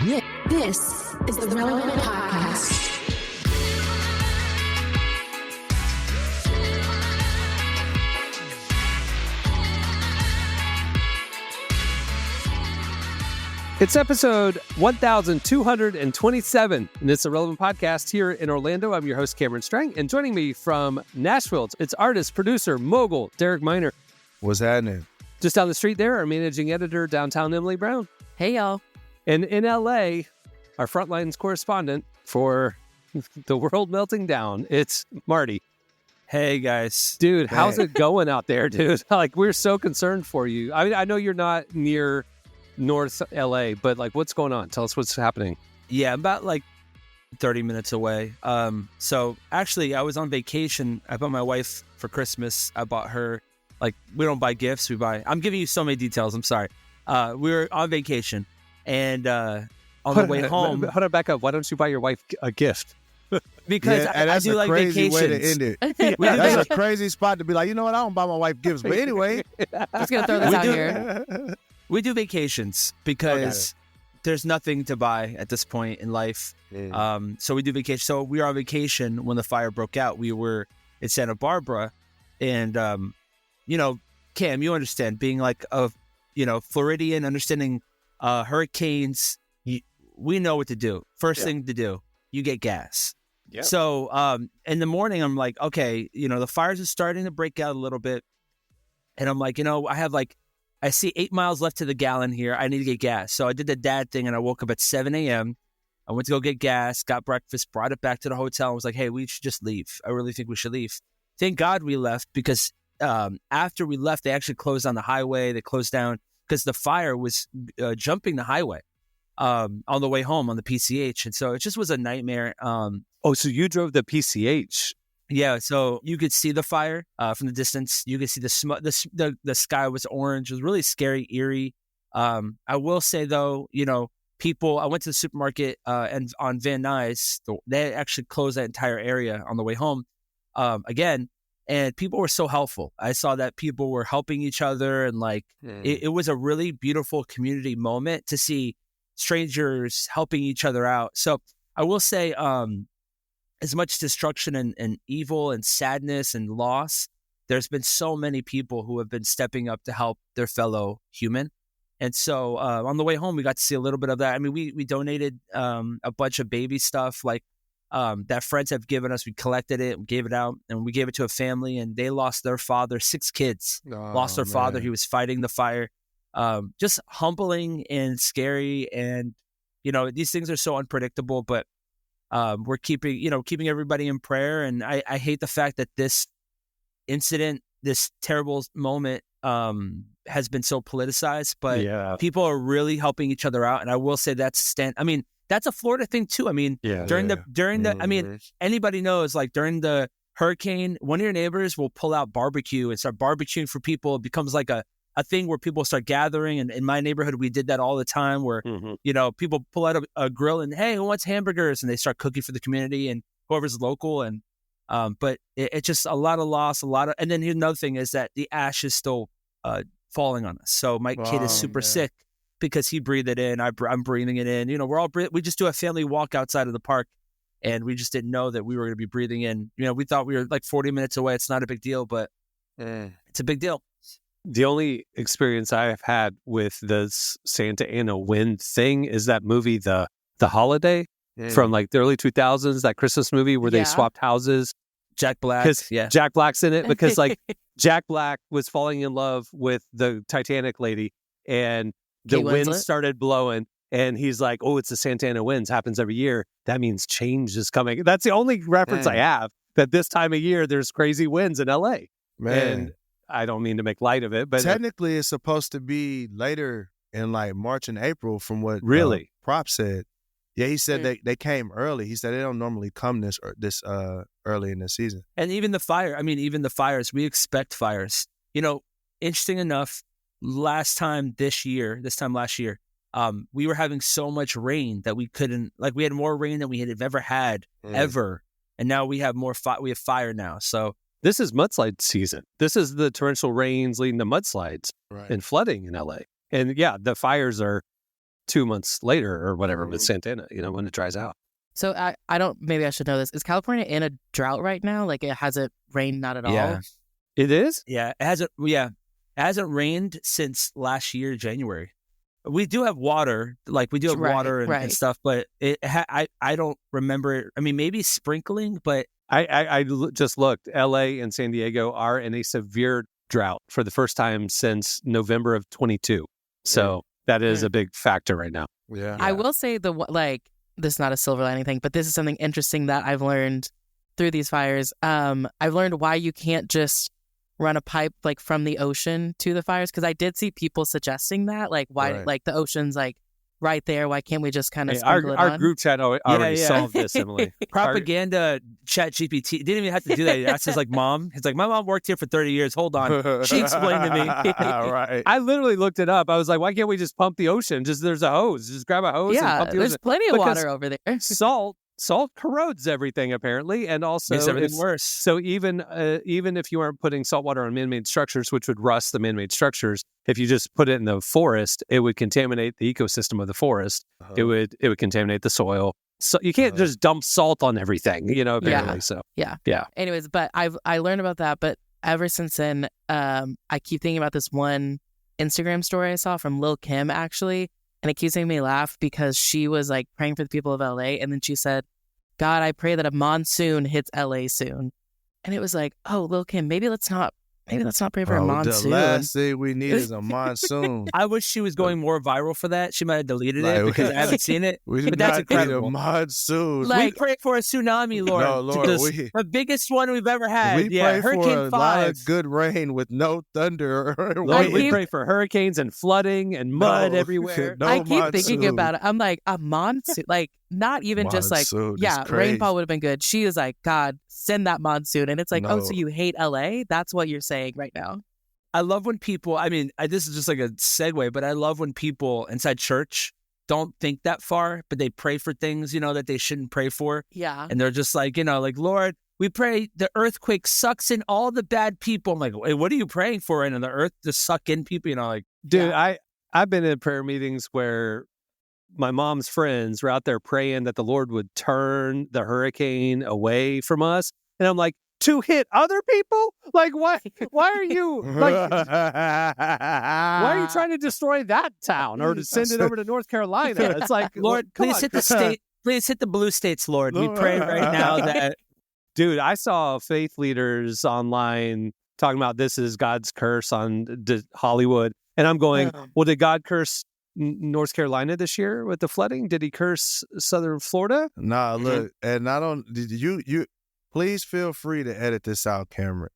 This is the Relevant Podcast. It's episode 1227, and it's a Relevant Podcast here in Orlando. I'm your host, Cameron Strang, and joining me from Nashville, it's artist, producer, mogul, Derek Miner. What's happening? Just down the street there, our managing editor, downtown Emily Brown. Hey, y'all. And in LA, our Frontlines correspondent for the world melting down, it's Marty. Hey, guys. Dude, how's it going out there, dude? Like, we're so concerned for you. I mean, I know you're not near North LA, but like, what's going on? Tell us what's happening. Yeah, about like 30 minutes away. So actually, I was on vacation. I bought my wife for Christmas. I bought her, like, we don't buy gifts. I'm giving you so many details. I'm sorry. We were on vacation, and on the way home. Hold on, back up. Why don't you buy your wife a gift? Because I do like vacations. Way to end it. That's a crazy spot to be like, you know what? I don't buy my wife gifts. But anyway. Just going to throw this out here. We do vacations because there's nothing to buy at this point in life. Yeah. So we do vacation. So we were on vacation when the fire broke out. We were in Santa Barbara. And, Cam, you understand, being like a, Floridian, understanding hurricanes, we know what to do. First thing to do, you get gas. Yep. So in the morning, I'm like, okay, the fires are starting to break out a little bit. And I'm like, I see 8 miles left to the gallon here. I need to get gas. So I did the dad thing, and I woke up at 7 a.m. I went to go get gas, got breakfast, brought it back to the hotel. I was like, hey, we should just leave. I really think we should leave. Thank God we left, because after we left, they actually closed down the highway. They closed down because the fire was jumping the highway on the way home on the PCH. And so it just was a nightmare. So you drove the PCH. Yeah, so you could see the fire from the distance. You could see the smoke. The sky was orange. It was really scary, eerie. I will say, though, people. I went to the supermarket and on Van Nuys, they actually closed that entire area on the way home again. And people were so helpful. I saw that people were helping each other, and it was a really beautiful community moment to see strangers helping each other out. So I will say, as much destruction and evil and sadness and loss, there's been so many people who have been stepping up to help their fellow human. And so on the way home, we got to see a little bit of that. I mean, we donated a bunch of baby stuff that friends have given us. We collected it, we gave it out, and we gave it to a family, and they lost their father. 6 kids lost their father. He was fighting the fire. Just humbling and scary. And, these things are so unpredictable, but we're keeping everybody in prayer. And I hate the fact that this incident, this terrible moment, has been so politicized, but people are really helping each other out. And I will say that's a Florida thing too. I mean, during the anybody knows, like, during the hurricane, one of your neighbors will pull out barbecue and start barbecuing for people. It becomes like a thing where people start gathering. And in my neighborhood, we did that all the time, where, people pull out a grill and, hey, who wants hamburgers? And they start cooking for the community and whoever's local. And, but it's just a lot of loss, and then another thing is that the ash is still falling on us. So my kid is super sick because he breathed it in. I'm breathing it in. We just do a family walk outside of the park, and we just didn't know that we were going to be breathing in. We thought we were like 40 minutes away. It's not a big deal, but it's a big deal. The only experience I've had with this Santa Ana wind thing is that movie, The Holiday, from like the early 2000s, that Christmas movie where they swapped houses. Jack Black. Jack Black's in it because like Jack Black was falling in love with the Titanic lady, and the wind started blowing, and he's like, oh, it's the Santa Ana winds, happens every year. That means change is coming. That's the only reference I have, that this time of year there's crazy winds in LA. And I don't mean to make light of it, but technically it's supposed to be later in like March and April, from what Prop said. Yeah, he said they came early. He said they don't normally come this early in the season. And even the fires, we expect fires. Interesting enough, this time last year, we were having so much rain that we couldn't, we had more rain than we had ever had, ever. And now we have we have fire now. So this is mudslide season. This is the torrential rains leading to mudslides and flooding in LA. And yeah, the fires are 2 months later or whatever with Santa Ana, when it dries out. So I don't, maybe I should know this. Is California in a drought right now? Like it hasn't rained not at all? Yeah. It is? Yeah, it hasn't rained since last year, January. We do have water, like we do have water and stuff, but I don't remember it. I mean, maybe sprinkling, but I just looked. LA and San Diego are in a severe drought for the first time since November of 22. So that is a big factor right now. Yeah. I will say this is not a silver lining thing, but this is something interesting that I've learned through these fires. I've learned why you can't just run a pipe like from the ocean to the fires, because I did see people suggesting that, like why like the ocean's like right there, why can't we just kind of sprinkle it on? Our group chat already solved this, Emily. Propaganda chat GPT didn't even have to do that. That's just like mom. It's like, my mom worked here for 30 years. Hold on. She explained to me. Right. I literally looked it up. I was like, why can't we just pump the ocean? There's a hose. Just grab a hose and pump the there's ocean. plenty of Because water over there. Salt corrodes everything, apparently, and also Makes everything worse. So even if you aren't putting salt water on man-made structures, which would rust the man-made structures, if you just put it in the forest, it would contaminate the ecosystem of the forest. It would contaminate the soil. So you can't just dump salt on everything, apparently. Yeah. So yeah. Anyways, but I learned about that. But ever since then, I keep thinking about this one Instagram story I saw from Lil' Kim, actually. And it keeps making me laugh because she was like praying for the people of LA. And then she said, God, I pray that a monsoon hits LA soon. And it was like, oh, Lil' Kim, maybe let's not pray for a monsoon. The last thing we need is a monsoon. I wish she was going more viral for that. She might have deleted it because I haven't seen it. But that's incredible. A monsoon. We pray for a tsunami, Lord. No, Lord, the biggest one we've ever had. We pray Hurricane for a 5. lot of good rain with no thunder. Lord, we pray for hurricanes and flooding and mud everywhere. I keep thinking about it. I'm like, a monsoon, like not even just like, rainfall would have been good. She is like, God, send that monsoon. And it's like, oh, so you hate LA? That's what you're saying right now. I love when people, this is just like a segue, but I love when people inside church don't think that far, but they pray for things, that they shouldn't pray for. Yeah. And they're just like, like, Lord, we pray the earthquake sucks in all the bad people. I'm like, wait, what are you praying for? And the earth to suck in people, Dude, I've been in prayer meetings where my mom's friends were out there praying that the Lord would turn the hurricane away from us. And I'm like, to hit other people? Like, why are you why are you trying to destroy that town or to send it over to North Carolina? It's like, Lord, please hit the state. Please hit the blue states, Lord. We pray right now that. Dude, I saw faith leaders online talking about this is God's curse on Hollywood. And I'm going, well, did God curse North Carolina this year with the flooding? Did he curse Southern Florida? Nah, look, and I don't, you please feel free to edit this out, Cameron.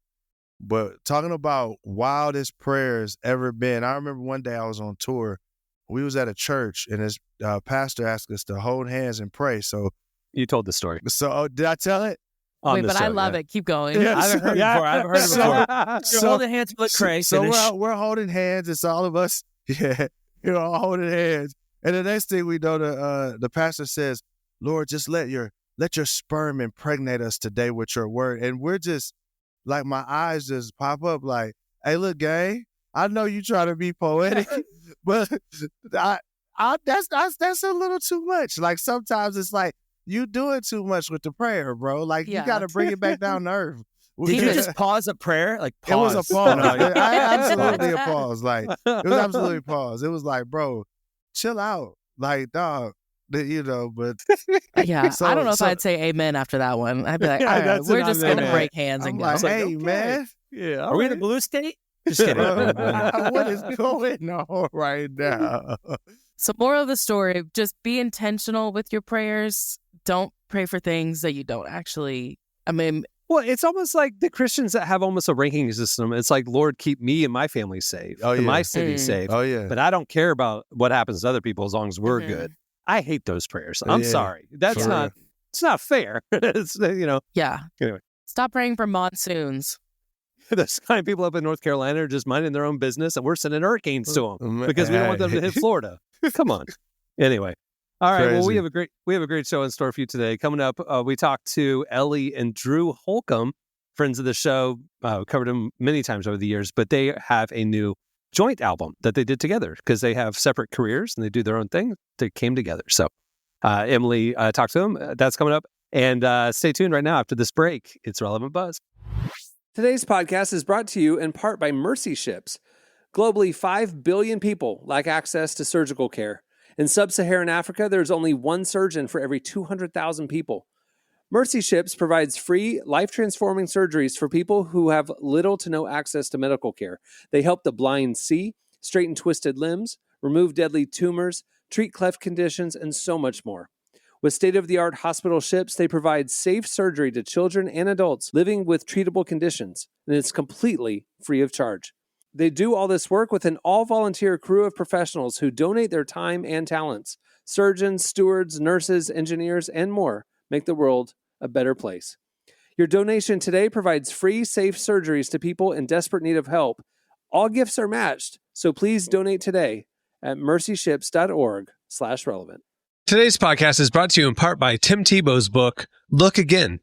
But talking about wildest prayers ever been, I remember one day I was on tour. We was at a church, and his pastor asked us to hold hands and pray. So you told the story. So did I tell it? Wait, but I love it. Keep going. I haven't heard it before. You're holding hands, but pray. So we're holding hands. It's all of us. Yeah, you're all holding hands. And the next thing we know, the pastor says, "Lord, just let your sperm impregnate us today with your word." And we're just like, my eyes just pop up like, hey, look, gang, I know you try to be poetic, but that's a little too much. Like sometimes it's like you doing too much with the prayer, bro. Like you got to bring it back down to earth. Did you just pause a prayer? Like pause. It was a pause. I absolutely a pause. Like it was absolutely a pause. It was like, bro, chill out. Like, dog. But yeah, I don't know if I'd say amen after that one. I'd be like, all right, we're just gonna break hands and go. Like, hey, man, yeah, are we in the blue state? Just kidding. What is going on right now? So, moral of the story: just be intentional with your prayers. Don't pray for things that you don't actually. Well, it's almost like the Christians that have almost a ranking system. It's like, Lord, keep me and my family safe, and my city safe. Oh yeah, but I don't care about what happens to other people as long as we're good. I hate those prayers. I'm sorry. That's not. It's not fair. It's Yeah. Anyway, stop praying for monsoons. Those kind of people up in North Carolina are just minding their own business, and we're sending hurricanes to them because we don't want them to hit Florida. Come on. Anyway, all right. Crazy. Well, we have a great show in store for you today. Coming up, we talked to Ellie and Drew Holcomb, friends of the show. Covered them many times over the years, but they have a new joint album that they did together because they have separate careers and they do their own thing. They came together. So Emily talked to him. That's coming up. And stay tuned right now after this break. It's Relevant Buzz. Today's podcast is brought to you in part by Mercy Ships. Globally, 5 billion people lack access to surgical care. In sub-Saharan Africa, there's only one surgeon for every 200,000 people. Mercy Ships provides free, life-transforming surgeries for people who have little to no access to medical care. They help the blind see, straighten twisted limbs, remove deadly tumors, treat cleft conditions, and so much more. With state-of-the-art hospital ships, they provide safe surgery to children and adults living with treatable conditions, and it's completely free of charge. They do all this work with an all-volunteer crew of professionals who donate their time and talents. Surgeons, stewards, nurses, engineers, and more make the world a better place. Your donation today provides free, safe surgeries to people in desperate need of help. All gifts are matched, so please donate today at mercyships.org/relevant. Today's podcast is brought to you in part by Tim Tebow's book, Look Again.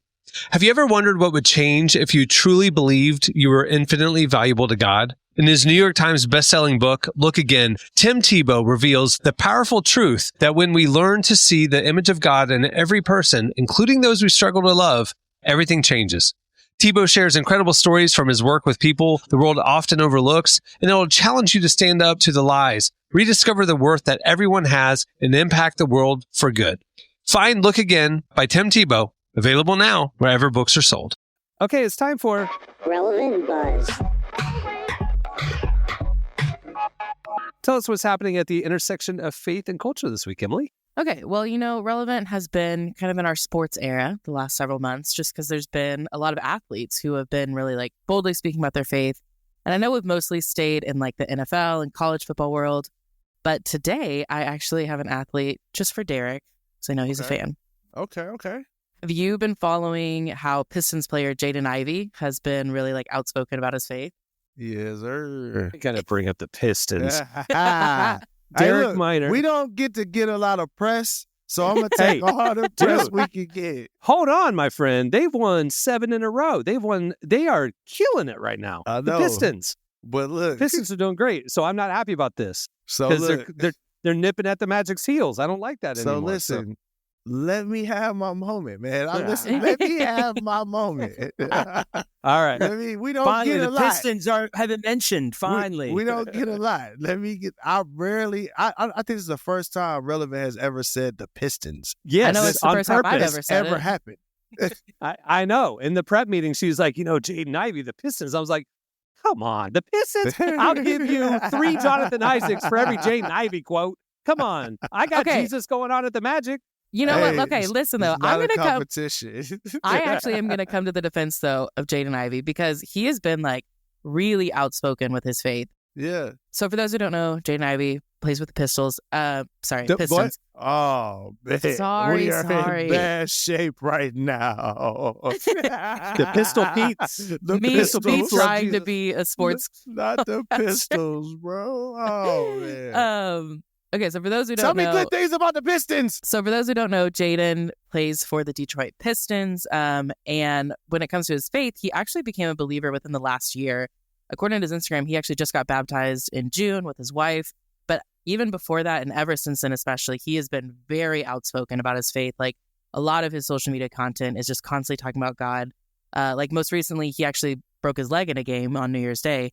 Have you ever wondered what would change if you truly believed you were infinitely valuable to God? In his New York Times bestselling book, Look Again, Tim Tebow reveals the powerful truth that when we learn to see the image of God in every person, including those we struggle to love, everything changes. Tebow shares incredible stories from his work with people the world often overlooks, and it will challenge you to stand up to the lies, rediscover the worth that everyone has, and impact the world for good. Find Look Again by Tim Tebow, available now wherever books are sold. Okay, it's time for Relevant Buzz. Tell us what's happening at the intersection of faith and culture this week, Emily. Okay, well, Relevant has been kind of in our sports era the last several months, just because there's been a lot of athletes who have been really boldly speaking about their faith. And I know we've mostly stayed in the NFL and college football world, but today I actually have an athlete just for Derek, so I know he's a fan. Okay. Have you been following how Pistons player Jaden Ivey has been really outspoken about his faith? Yes, sir. I gotta bring up the Pistons. Hey, Derek look, Minor. we don't get to get a lot of press, so I'm going to take all the press we can get. Hold on, my friend. They've won 7 in a row. They are killing it right now. I know. The Pistons. But look. Pistons are doing great. So I'm not happy about this. So because look. they're nipping at the Magic's heels. I don't like that So anymore. listen, let me have my moment, man. Let me have my moment. All right. We don't Finally, get a the lot. Pistons have been mentioned. Finally, we don't get a lot. I think this is the first time Relevant has ever said the Pistons. Yes, I know it's the on first time I've purpose. ever said Ever it. happened. I know. In the prep meeting, she was like, Jaden Ivey, the Pistons. I was like, come on, the Pistons? I'll give you 3 Jonathan Isaacs for every Jaden Ivey quote. Come on. I got Okay. Jesus going on at the Magic. You know what? Okay, listen though. It's not I'm a gonna come. competition. I actually am gonna come to the defense though of Jaden Ivey because he has been really outspoken with his faith. Yeah. So for those who don't know, Jaden Ivey plays with the Pistols. Sorry, The- Pistons. Oh, man. Sorry, we are sorry. in bad shape right now. The Pistol Pete's. The Me Pistols. trying to be a sports. Not the Pistols, bro. Oh, man. Okay, so for those who Tell don't me know, good things about the Pistons. So for those who don't know, Jaden plays for the Detroit Pistons. And when it comes to his faith, he actually became a believer within the last year. According to his Instagram, he actually just got baptized in June with his wife. But even before that, and ever since then especially, he has been very outspoken about his faith. A lot of his social media content is just constantly talking about God. Most recently, he actually broke his leg in a game on New Year's Day.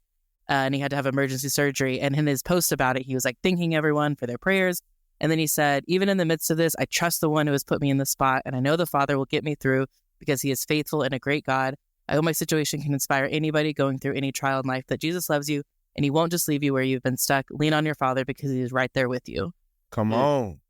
And he had to have emergency surgery. And in his post about it, he was thanking everyone for their prayers. And then he said, even in the midst of this, I trust the one who has put me in this spot. And I know the Father will get me through because he is faithful and a great God. I hope my situation can inspire anybody going through any trial in life that Jesus loves you and he won't just leave you where you've been stuck. Lean on your Father because he is right there with you. Come on.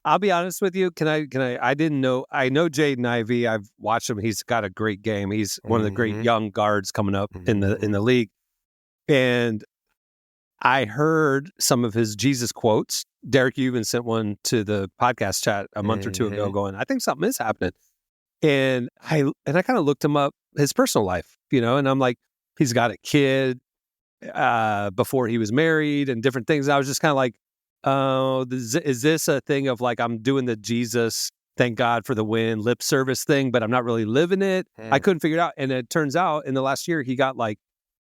I'll be honest with you. I didn't know. I know Jaden Ivey. I've watched him. He's got a great game. He's one of the great young guards coming up in the league. And I heard some of his Jesus quotes. Derek, you even sent one to the podcast chat a month or two ago going, I think something is happening. And I kind of looked him up, his personal life, and I'm like, he's got a kid before he was married and different things. And I was just kind of like, oh, is this a thing of I'm doing the Jesus, thank God for the win, lip service thing, but I'm not really living it? I couldn't figure it out. And it turns out in the last year, he got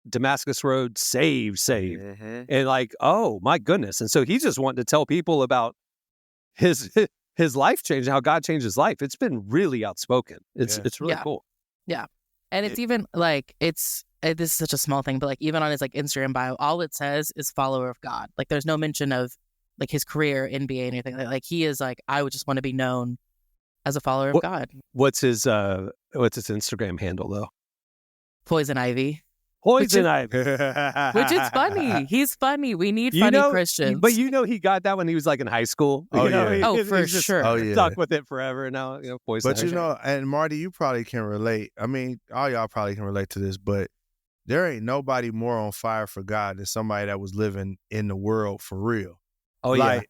Damascus Road, saved. And like, oh my goodness. And so he's just wanting to tell people about his life change, how God changed his life. It's been really outspoken. It's really cool. Yeah. And it's even like, this is such a small thing, but like even on his like Instagram bio, all it says is follower of God. Like there's no mention of like his career, NBA, anything. Like he is like, I would just want to be known as a follower of God. What's his Instagram handle though? Poison Ivy. Poison Ivy. Which is funny. He's funny. We need funny Christians. But he got that when he was like in high school. Oh, for sure. Oh, yeah. Stuck with it forever. Now, Poison But Ivy. and Marty, you probably can relate. I mean, all y'all probably can relate to this, but there ain't nobody more on fire for God than somebody that was living in the world for real. Oh, like,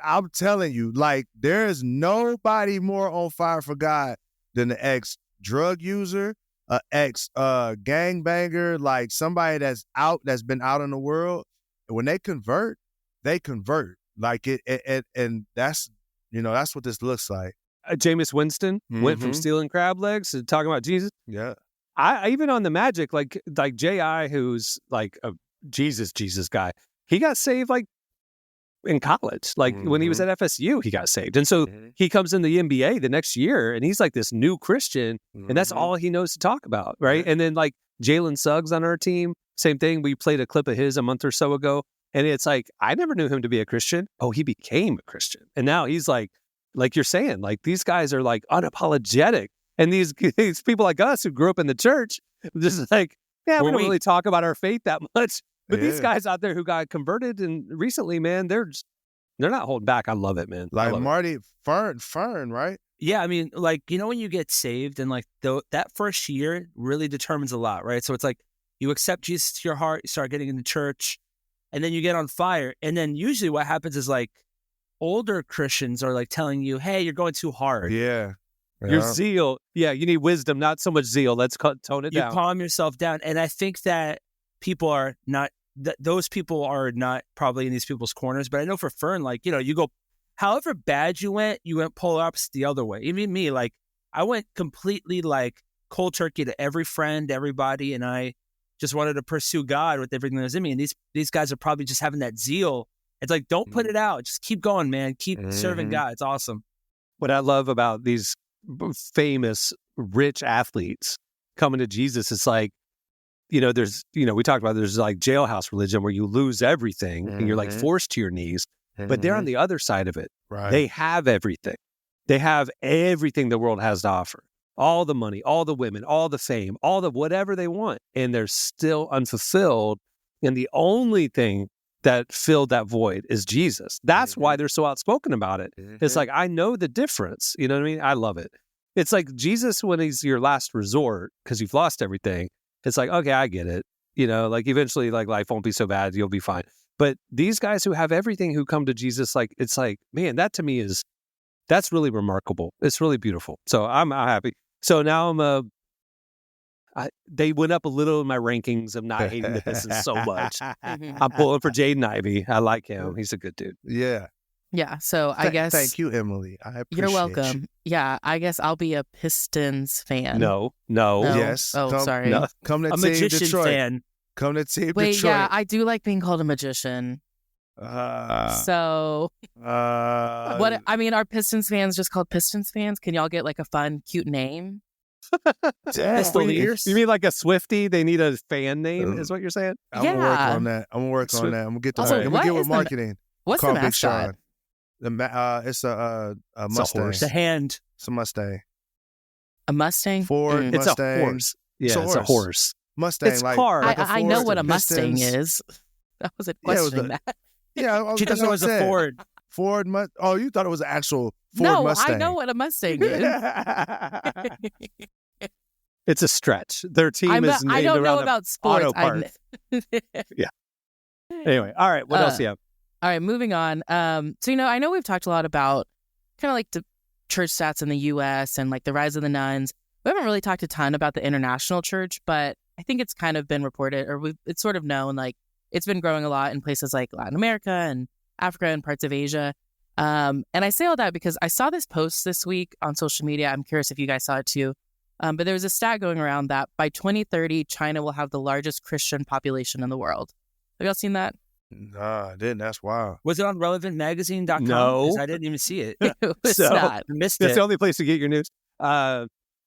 I'm telling you, like, there is nobody more on fire for God than the ex-drug user, ex-gangbanger, like somebody that's been out in the world. When they convert. Like it and that's what this looks like. Jameis Winston went from stealing crab legs to talking about Jesus. Yeah. I even on the Magic, like J.I., who's like a Jesus guy, he got saved like in college. Like when he was at FSU, he got saved. And so he comes in the NBA the next year and he's like this new Christian and that's all he knows to talk about. Right. And then like Jalen Suggs on our team, same thing. We played a clip of his a month or so ago. And it's like, I never knew him to be a Christian. Oh, he became a Christian. And now he's like you're saying, like these guys are like unapologetic. And these people like us who grew up in the church, just like, we don't really talk about our faith that much. But these guys out there who got converted and recently, man, they're not holding back. I love it, man. Like Marty, Fern, right? Yeah, I mean, like, when you get saved and like that first year really determines a lot, right? So it's like you accept Jesus to your heart, you start getting into church, and then you get on fire. And then usually what happens is like older Christians are like telling you, hey, you're going too hard. Yeah. Your zeal. Yeah, you need wisdom, not so much zeal. Let's tone it down. You calm yourself down. And I think that those people are not probably in these people's corners. But I know for Fern, like, you go, however bad you went polar opposite the other way. Even me, like, I went completely like cold turkey to every friend, everybody. And I just wanted to pursue God with everything that was in me. And these guys are probably just having that zeal. It's like, don't put it out. Just keep going, man. Keep serving God. It's awesome. What I love about these famous rich athletes coming to Jesus, it's like, there's, we talked about there's like jailhouse religion where you lose everything and you're like forced to your knees, but they're on the other side of it. Right. They have everything. They have everything the world has to offer. All the money, all the women, all the fame, all the whatever they want. And they're still unfulfilled. And the only thing that filled that void is Jesus. That's why they're so outspoken about it. It's like, I know the difference. You know what I mean? I love it. It's like Jesus when he's your last resort because you've lost everything. It's like, okay, I get it. Like eventually like life won't be so bad. You'll be fine. But these guys who have everything who come to Jesus, like, it's like, man, that to me that's really remarkable. It's really beautiful. So I'm happy. So now they went up a little in my rankings of not hating the Pistons so much. I'm pulling for Jaden Ivey. I like him. He's a good dude. Yeah. Yeah. So I guess. Thank you, Emily. I appreciate You're welcome. you. Yeah. I guess I'll be a Pistons fan. No. Yes. Sorry. No. Come to A Team magician Detroit. fan. Come to Team Wait, Detroit. yeah, I do like being called a magician. So what? I mean, are Pistons fans just called Pistons fans? Can y'all get like a fun, cute name? You mean like a Swiftie? They need a fan name, is what you're saying? I'm gonna work on that. I'm gonna get Also, I'm gonna get with marketing. What's Call the Big mascot? Sean. It's a Mustang. The hand. It's a Mustang. A Mustang? Ford It's Mustang. a horse. Yeah, it's a horse. Mustang. It's like, car. like a I know Ford, what a Mustang Pistons. is. I wasn't Yeah, it was questioning that. Yeah, She thought it was a Ford. Ford Mustang. Oh, you thought it was an actual Ford No, Mustang. I know what a Mustang is. It's a stretch. Their team is named I don't know around about sports. auto part. Yeah. Anyway, all right. What else do you have? All right, moving on. So, I know we've talked a lot about kind of like the church stats in the U.S. and like the rise of the nuns. We haven't really talked a ton about the international church, but I think it's kind of been reported, or it's sort of known, like it's been growing a lot in places like Latin America and Africa and parts of Asia. And I say all that because I saw this post this week on social media. I'm curious if you guys saw it too. But there was a stat going around that by 2030, China will have the largest Christian population in the world. Have y'all seen that? Nah, I didn't. That's wild. Was it on relevantmagazine.com? No. 'Cause I didn't even see it. It was So- not. I missed That's it. the only place to get your news.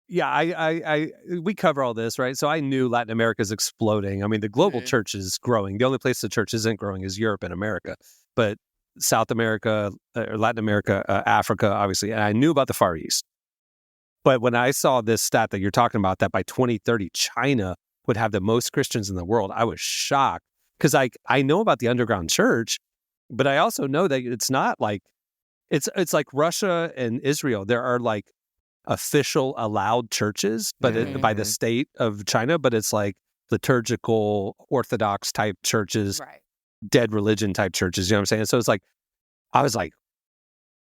We cover all this, right? So I knew Latin America is exploding. I mean, the global church is growing. The only place the church isn't growing is Europe and America. But South America, or Latin America, Africa, obviously. And I knew about the Far East. But when I saw this stat that you're talking about, that by 2030, China would have the most Christians in the world, I was shocked. Because I know about the underground church, but I also know that it's not like, it's like Russia and Israel. There are like official allowed churches, but by the state of China, but it's like liturgical Orthodox type churches, Right. dead religion type churches. You know what I'm saying? So it's like, I was like,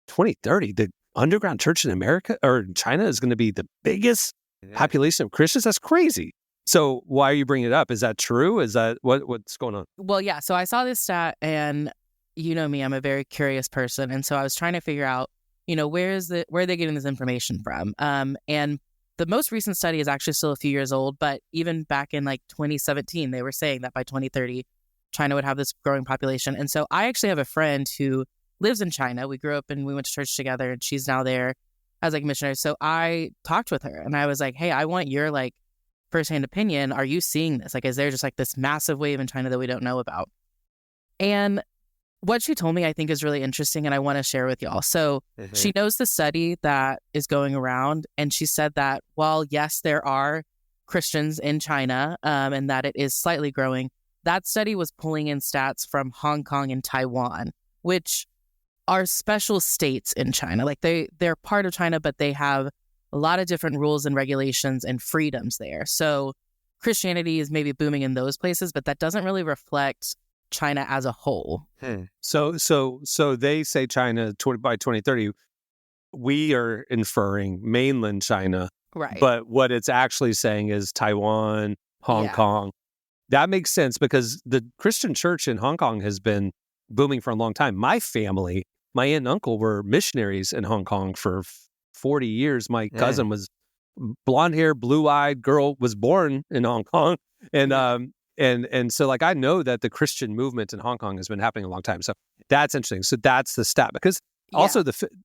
2030, the underground church in America or China is going to be the biggest population of Christians. That's crazy. So why are you bringing it up? Is that true? Is that what's going on? Well, yeah. So I saw this stat, and you know me, I'm a very curious person, and so I was trying to figure out, where are they getting this information from? And the most recent study is actually still a few years old, but even back in like 2017, they were saying that by 2030, China would have this growing population. And so I actually have a friend who lives in China. We grew up and we went to church together, and she's now there as like a missionary. So I talked with her, and I was like, hey, I want your like firsthand opinion. Are you seeing this? Like, is there just like this massive wave in China that we don't know about? And what she told me, I think, is really interesting, and I want to share with y'all. So she knows the study that is going around, and she said that while, yes, there are Christians in China and that it is slightly growing, that study was pulling in stats from Hong Kong and Taiwan, which are special states in China. Like they're part of China, but they have a lot of different rules and regulations and freedoms there. So Christianity is maybe booming in those places, but that doesn't really reflect China as a whole. So they say China by 2030. We are inferring mainland China, Right. but what it's actually saying is Taiwan, Hong Kong. That makes sense because the Christian church in Hong Kong has been booming for a long time. My family, my aunt and uncle were missionaries in Hong Kong for 40 years. My cousin was blonde hair, blue eyed girl, was born in Hong Kong. And so like I know that the Christian movement in Hong Kong has been happening a long time. So that's interesting. So that's the stat because also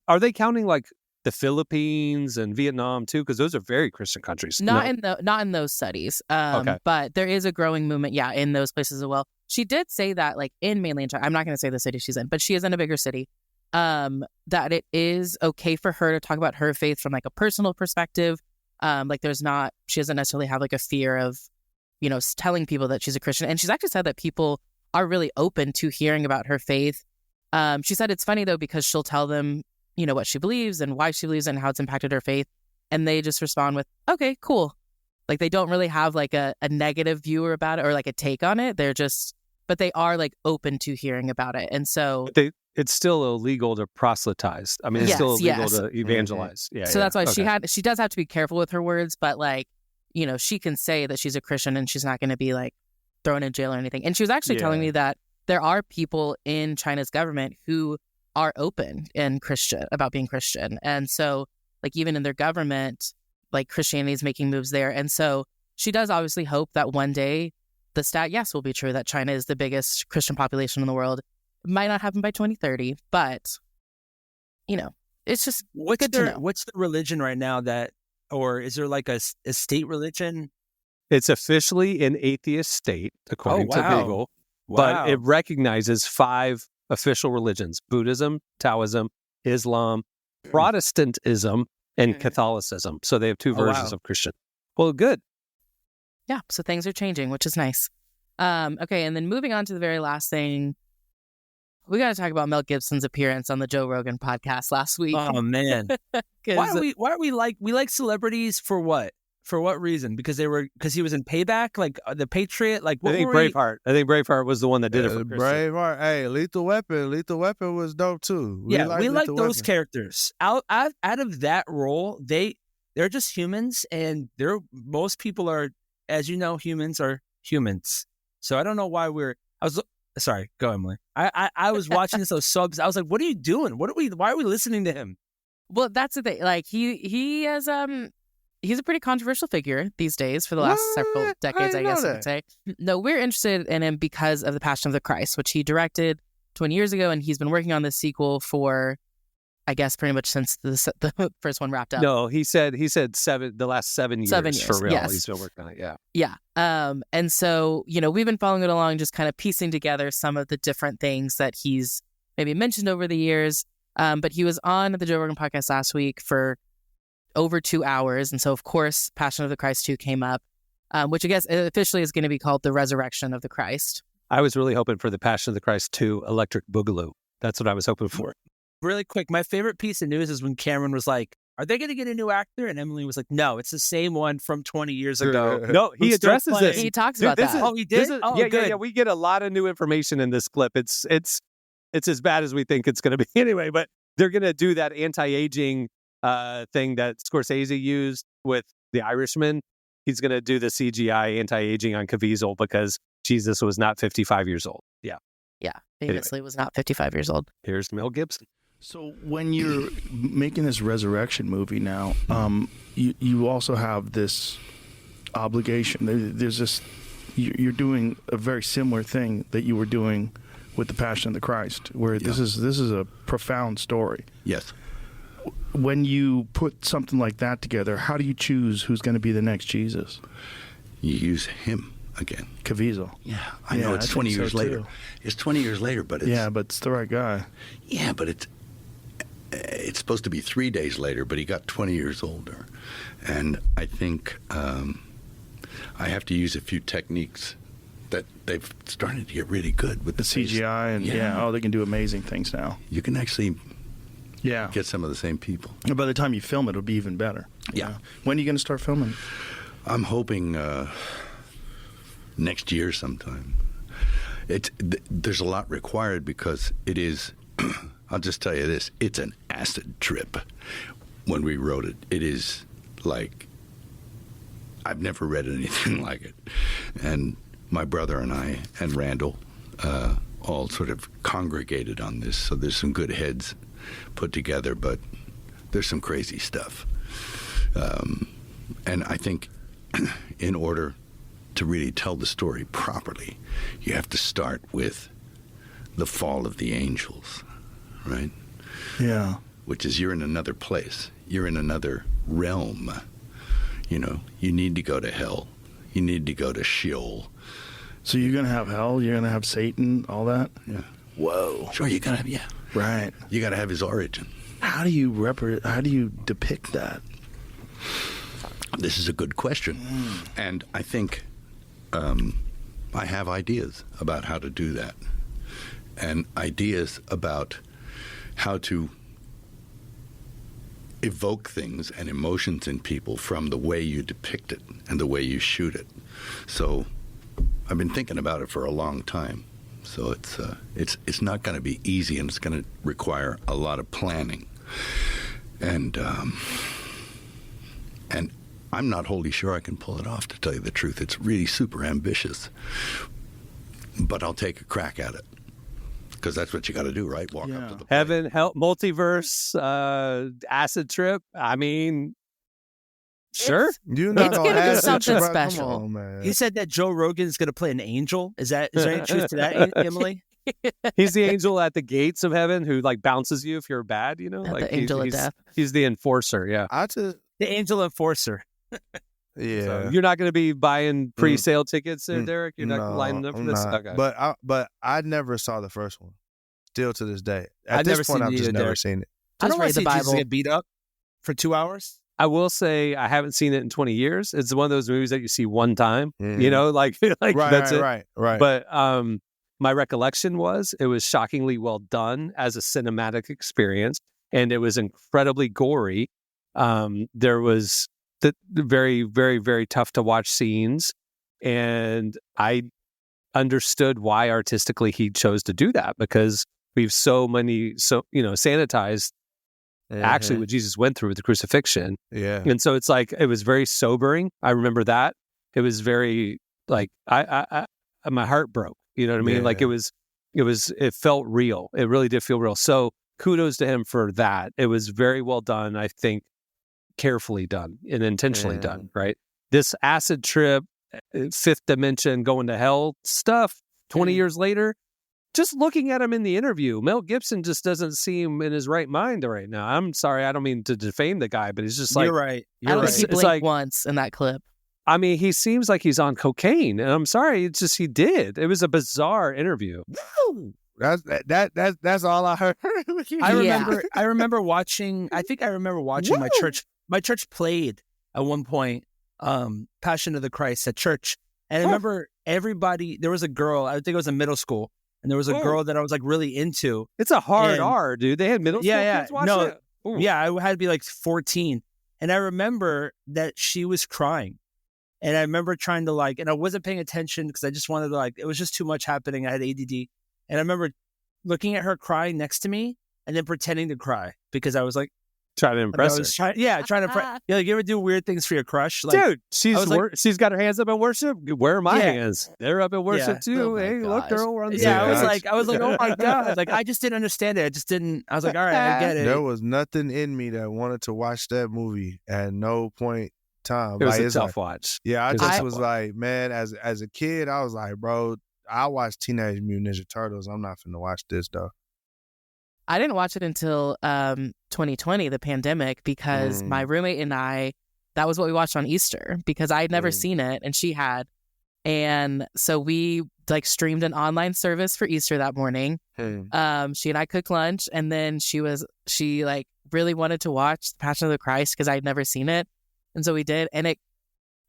are they counting like the Philippines and Vietnam too? Because those are very Christian countries. Not in those studies. Okay. But there is a growing movement, in those places as well. She did say that like in mainland China, I'm not going to say the city she's in, but she is in a bigger city, that it is okay for her to talk about her faith from like a personal perspective. Like she doesn't necessarily have like a fear of, telling people that she's a Christian. And she's actually said that people are really open to hearing about her faith. She said it's funny though, because she'll tell them, what she believes and why she believes it and how it's impacted her faith. And they just respond with, okay, cool. Like they don't really have like a negative view about it or like a take on it. But they are like open to hearing about it. And so it's still illegal to proselytize. I mean, it's still illegal to evangelize. Yeah. So that's why she does have to be careful with her words, but like, she can say that she's a Christian and she's not going to be like thrown in jail or anything. And she was actually telling me that there are people in China's government who are open and Christian about being Christian. And so like even in their government, like Christianity is making moves there. And so she does obviously hope that one day the stat, will be true that China is the biggest Christian population in the world. It might not happen by 2030, but it's just good to know. What's the religion right now or is there like a state religion? It's officially an atheist state, according to Google, but it recognizes 5 official religions: Buddhism, Taoism, Islam, Protestantism, and Catholicism. So they have 2 versions of Christian. Well, good. Yeah, so things are changing, which is nice. Okay, and then moving on to the very last thing, we got to talk about Mel Gibson's appearance on the Joe Rogan podcast last week. Oh man, why are we like celebrities for what? For what reason? Because he was in Payback, like the Patriot. Like what I think Braveheart. I think Braveheart was the one that did it for Christian. Braveheart. Hey, Lethal Weapon. Lethal Weapon was dope too. We like those characters. Out of that role, they're just humans, and most people are, as you know, humans are humans. So I don't know why sorry, go Emily. I was watching this, those subs. I was like, what are you doing? Why are we listening to him? Well, that's the thing. Like he has he's a pretty controversial figure these days for the last several decades, I guess I would say. No, we're interested in him because of The Passion of the Christ, which he directed 20 years ago, and he's been working on this sequel for, I guess, pretty much since the first one wrapped up. No, he said the last 7 years. 7 years, for real. yes. He's been working on it. Yeah. Yeah. And so, we've been following it along, just kind of piecing together some of the different things that he's maybe mentioned over the years. But he was on the Joe Rogan podcast last week for over 2 hours. And so, of course, Passion of the Christ 2 came up, which I guess officially is going to be called The Resurrection of the Christ. I was really hoping for the Passion of the Christ 2 Electric Boogaloo. That's what I was hoping for. Really quick, my favorite piece of news is when Cameron was like, are they going to get a new actor? And Emily was like, no, it's the same one from 20 years ago. No, he Who's still addresses playing. this. He talks about that. Oh, he did? Yeah. We get a lot of new information in this clip. It's as bad as we think it's going to be anyway, but they're going to do that anti-aging thing that Scorsese used with The Irishman. He's going to do the CGI anti-aging on Caviezel because Jesus was not 55 years old. Yeah. Yeah. Famously was not 55 years old. Here's Mel Gibson. So when you're making this resurrection movie now, you also have this obligation. There's this, you're doing a very similar thing that you were doing with the Passion of the Christ, where this is a profound story. Yes. When you put something like that together, how do you choose who's going to be the next Jesus? You use him again. Caviezel. Yeah, I know it's 20 years later. Too. It's 20 years later, but it's... Yeah, but it's the right guy. Yeah, but it's supposed to be 3 days later, but he got 20 years older. And I think I have to use a few techniques that they've started to get really good with The CGI and they can do amazing things now. You can actually Yeah. get some of the same people. And by the time you film it, it'll be even better. Yeah. When are you going to start filming? I'm hoping next year sometime. There's a lot required because it is, I'll just tell you this, it's an acid trip when we wrote it. It is like, I've never read anything like it. And my brother and I and Randall all sort of congregated on this, so there's some good heads put together, but there's some crazy stuff. And I think in order to really tell the story properly, you have to start with the fall of the angels, right? Yeah. Which is you're in another place. You're in another realm. You know, you need to go to hell. You need to go to Sheol. So you're going to have hell? You're going to have Satan? All that? Yeah. Whoa. Sure, you gotta have, yeah. Right. You gotta have his origin. How do you depict that? This is a good question. And I think I have ideas about how to do that. And ideas about how to evoke things and emotions in people from the way you depict it and the way you shoot it. So I've been thinking about it for a long time. So it's not going to be easy, and it's going to require a lot of planning. And I'm not wholly sure I can pull it off, to tell you the truth. It's really super ambitious. But I'll take a crack at it. Because that's what you got to do, right? Walk up to the plate. Heaven, hell, multiverse, acid trip. I mean, sure. You're not It's gonna gonna be add something that, bro. Come special. on, man. He said that Joe Rogan is going to play an angel. Is there any truth to that, Emily? He's the angel at the gates of heaven who like bounces you if you're bad, you know? Not Like the angel of he's, death. He's the enforcer, yeah. I just, The angel enforcer. yeah. So you're not going to be buying pre-sale tickets there, Derek? You're not lining up for I'm this? not. Okay. But I never saw the first one. Still to this day. At I've this never point, seen I've it just either, never Derek. seen it. I don't Just want read to the see Jesus Bible. get beat up for 2 hours. I will say I haven't seen it in 20 years. It's one of those movies that you see one time, Mhm. you know, like that's it. Right. But my recollection was it was shockingly well done as a cinematic experience, and it was incredibly gory. There was the very, very, very tough to watch scenes, and I understood why artistically he chose to do that, because we've sanitized actually what Jesus went through with the crucifixion. Yeah. And so it's like, it was very sobering. I remember that. It was very like, I my heart broke, you know what I mean? Yeah. Like it felt real. It really did feel real. So kudos to him for that. It was very well done. I think carefully done and intentionally done, right? This acid trip, fifth dimension, going to hell stuff 20 years later, just looking at him in the interview, Mel Gibson just doesn't seem in his right mind right now. I'm sorry, I don't mean to defame the guy, but he's just like... You're right. I don't think he It's blinked like- once in that clip. I mean, he seems like he's on cocaine, and I'm sorry, it's just he did. It was a bizarre interview. That's all I heard. I remember watching. I think I remember watching my church. My church played at one point Passion of the Christ at church, and I remember everybody. There was a girl. I think it was in middle school, and there was a girl that I was like really into. It's a hard And- R, dude. They had middle school kids watch it? Ooh. Yeah, I had to be like 14, and I remember that she was crying. And I remember trying to like, and I wasn't paying attention because I just wanted to like, it was just too much happening. I had ADD. And I remember looking at her crying next to me and then pretending to cry because I was like, Trying to impress her. trying to, yeah, like you ever do weird things for your crush? Like, Dude, I was like- she's got her hands up in worship. Where are my Yeah. hands? They're up in worship Yeah. too. Oh my Hey, look, gosh. girl, we're on the yeah, same I was page. like, oh my God. Like, I just didn't understand it. I was like, all right, I get it. There was nothing in me that wanted to watch that movie at no point in time. It was Like, a it's tough like- watch. Yeah, I It was a just tough was one. like, man, as a kid, I was like, bro, I watched Teenage Mutant Ninja Turtles. I'm not finna watch this though. I didn't watch it until 2020, the pandemic, because my roommate and I, that was what we watched on Easter because I had never seen it and she had. And so we like streamed an online service for Easter that morning. She and I cooked lunch, and then she like really wanted to watch The Passion of the Christ because I had never seen it. And so we did. And I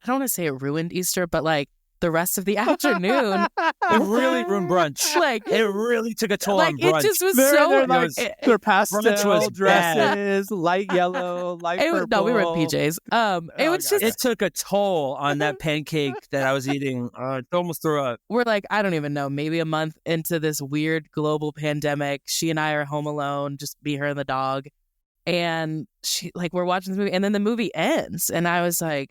don't want to say it ruined Easter, but like the rest of the afternoon, It really ruined brunch. like It really took a toll like on brunch. it just was They're so like, their pastel brunch was dresses, light yellow, light purple. no, we were in PJs. It was just It took a toll on that pancake that I was eating. It almost threw up. we're like, I don't even know, maybe a month into this weird global pandemic. She and I are home alone, just me, her, and the dog. And she like we're watching this movie, and then the movie ends, and I was like,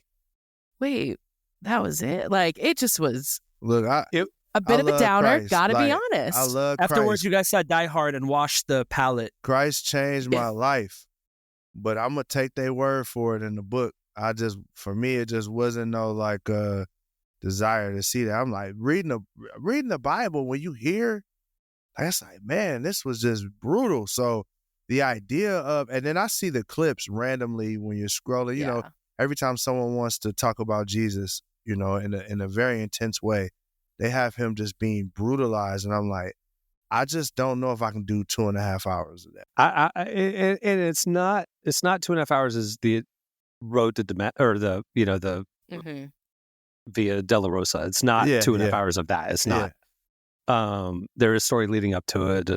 wait, that was it? Like it just was Look, a bit I of a love downer, Christ. gotta be Like, honest. I love Afterwards, Christ. you guys saw Die Hard and washed the palate. Christ changed my life, but I'm gonna take their word for it in the book. For me, it just wasn't no like desire to see that. I'm like reading the Bible when you hear, like, it's like, man, this was just brutal. So the idea of, and then I see the clips randomly when you're scrolling. You know, every time someone wants to talk about Jesus, you know, in a very intense way, they have him just being brutalized, and I'm like, I just don't know if I can do 2.5 hours of that. And it's not 2.5 hours is the road to or the Mhm. Via Dolorosa. It's not Yeah, 2.5 yeah. hours of that. It's not. There is story leading up to it.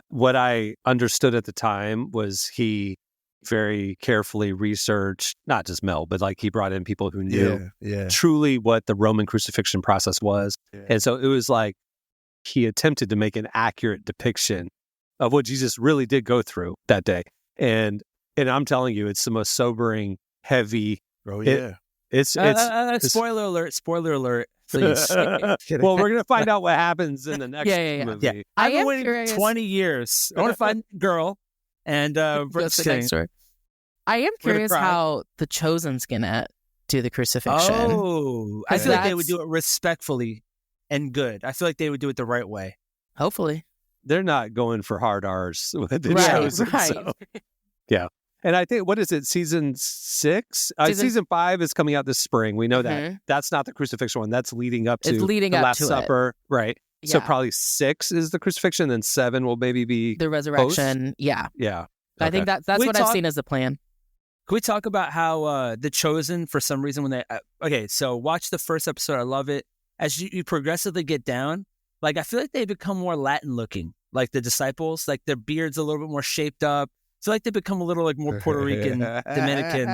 What I understood at the time was he very carefully researched, not just Mel, but like he brought in people who knew Yeah. truly what the Roman crucifixion process was. Yeah. And so it was like he attempted to make an accurate depiction of what Jesus really did go through that day. And I'm telling you, it's the most sobering, heavy. Oh, yeah. It's Spoiler alert, please. well, we're gonna find out what happens in the next Yeah. movie. Yeah. I I've been am waiting curious. 20 years. I want to find a girl. And Go just sit next kidding. to her. I am We're gonna curious cry. how the Chosen's gonna do the crucifixion. Oh, I feel like they would That's- do it respectfully and good. I feel like they would do it the right way. Hopefully. They're not going for hard R's with the Right, Chosen. right. So. Yeah. And I think, what is it, season 6? Season- Season 5 is coming out this spring. We know that. Mhm. That's not the crucifixion one. That's leading up to It's leading the up Last to it. Supper. Right. So Yeah. probably 6 is the crucifixion, then 7 will maybe be The resurrection. Yeah. Yeah. I think that's We what I've talk- seen as the plan. Can we talk about how The Chosen, for some reason, when they okay, so watch the first episode. I love it. As you progressively get down, like I feel like they become more Latin looking, like the disciples, like their beards a little bit more shaped up. I feel like they become a little like more Puerto Rican, Dominican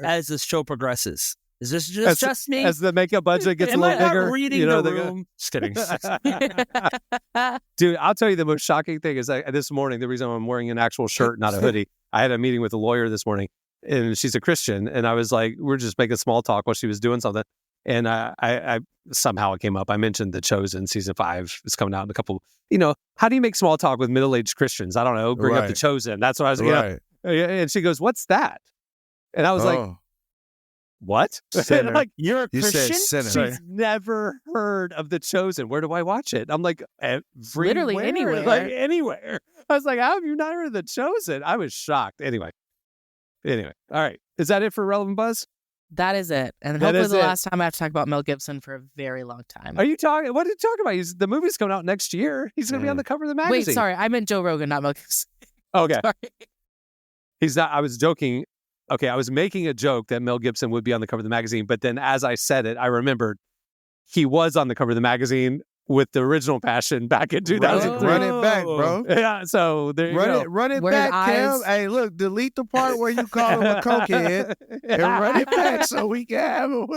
as the show progresses. Is this just me? As the makeup budget gets a Am I little not bigger, reading you know, the they go- room? Just kidding. Dude, I'll tell you the most shocking thing is this morning, the reason I'm wearing an actual shirt, not a hoodie, I had a meeting with a lawyer this morning, and she's a Christian, and I was like, we're just making small talk while she was doing something, and I somehow it came up. I mentioned The Chosen season 5 is coming out in a couple. You know, how do you make small talk with middle-aged Christians? I don't know. Bring up The Right. Chosen. That's what I was. You know, Right. And she goes, "What's that?" And I was like, "What?" Sinner. Like, You're a You said Christian? sinner. she's never heard of The Chosen. Where do I watch it? I'm like, Literally anywhere. Like anywhere. I was like, how have you not heard of The Chosen? I was shocked. Anyway. All right. Is that it for Relevant Buzz? That is it. And That hopefully is the it. last time I have to talk about Mel Gibson for a very long time. What are you talking about? The movie's coming out next year. He's going to be on the cover of the magazine. Wait, sorry. I meant Joe Rogan, not Mel Gibson. Okay. Sorry. He's not. I was joking. Okay, I was making a joke that Mel Gibson would be on the cover of the magazine, but then as I said it, I remembered he was on the cover of the magazine with the original Passion back in 2003. Run it back, bro. Yeah, so there you go. Run it Where back, the eyes- Kev. Hey, look, delete the part where you call him a cokehead and run it back so we can have him.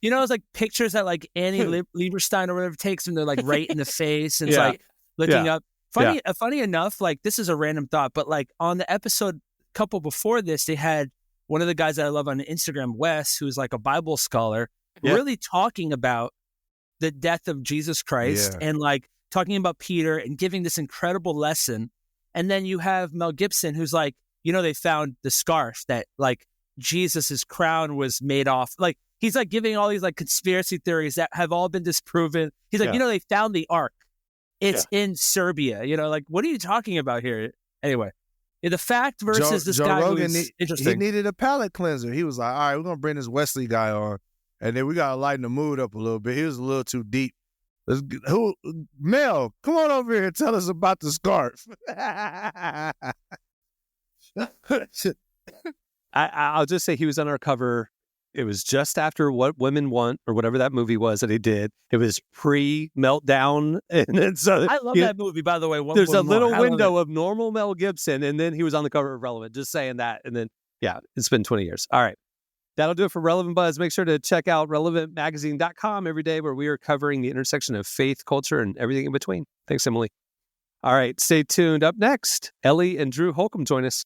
You know, it's like pictures that like Annie Lieberstein or whatever takes when they're like right in the face and it's Yeah. like looking Yeah. up. Funny enough, like this is a random thought, but like on the episode couple before this, they had one of the guys that I love on Instagram, Wes, who's like a Bible scholar, Yeah. really talking about the death of Jesus Christ and like talking about Peter and giving this incredible lesson. And then you have Mel Gibson, who's like, you know, they found the scarf that like Jesus's crown was made off. Like he's like giving all these like conspiracy theories that have all been disproven. He's like, Yeah. you know, they found the Ark. It's in Serbia. You know, like what are you talking about here? Anyway, the fact versus this Joe guy Rogan who's he interesting. needed a palate cleanser. He was like, all right, we're going to bring this Wesley guy on, and then we got to lighten the mood up a little bit. He was a little too deep. Mel, come on over here and tell us about the scarf. I'll just say he was on our cover. It was just after What Women Want or whatever that movie was that he did. It was pre-meltdown. And then so I love that movie, by the way. What there's a Women Want. little I love window it. of normal Mel Gibson, and then he was on the cover of Relevant, just saying that. And then, yeah, it's been 20 years. All right. That'll do it for Relevant Buzz. Make sure to check out relevantmagazine.com every day where we are covering the intersection of faith, culture, and everything in between. Thanks, Emily. All right. Stay tuned. Up next, Ellie and Drew Holcomb join us.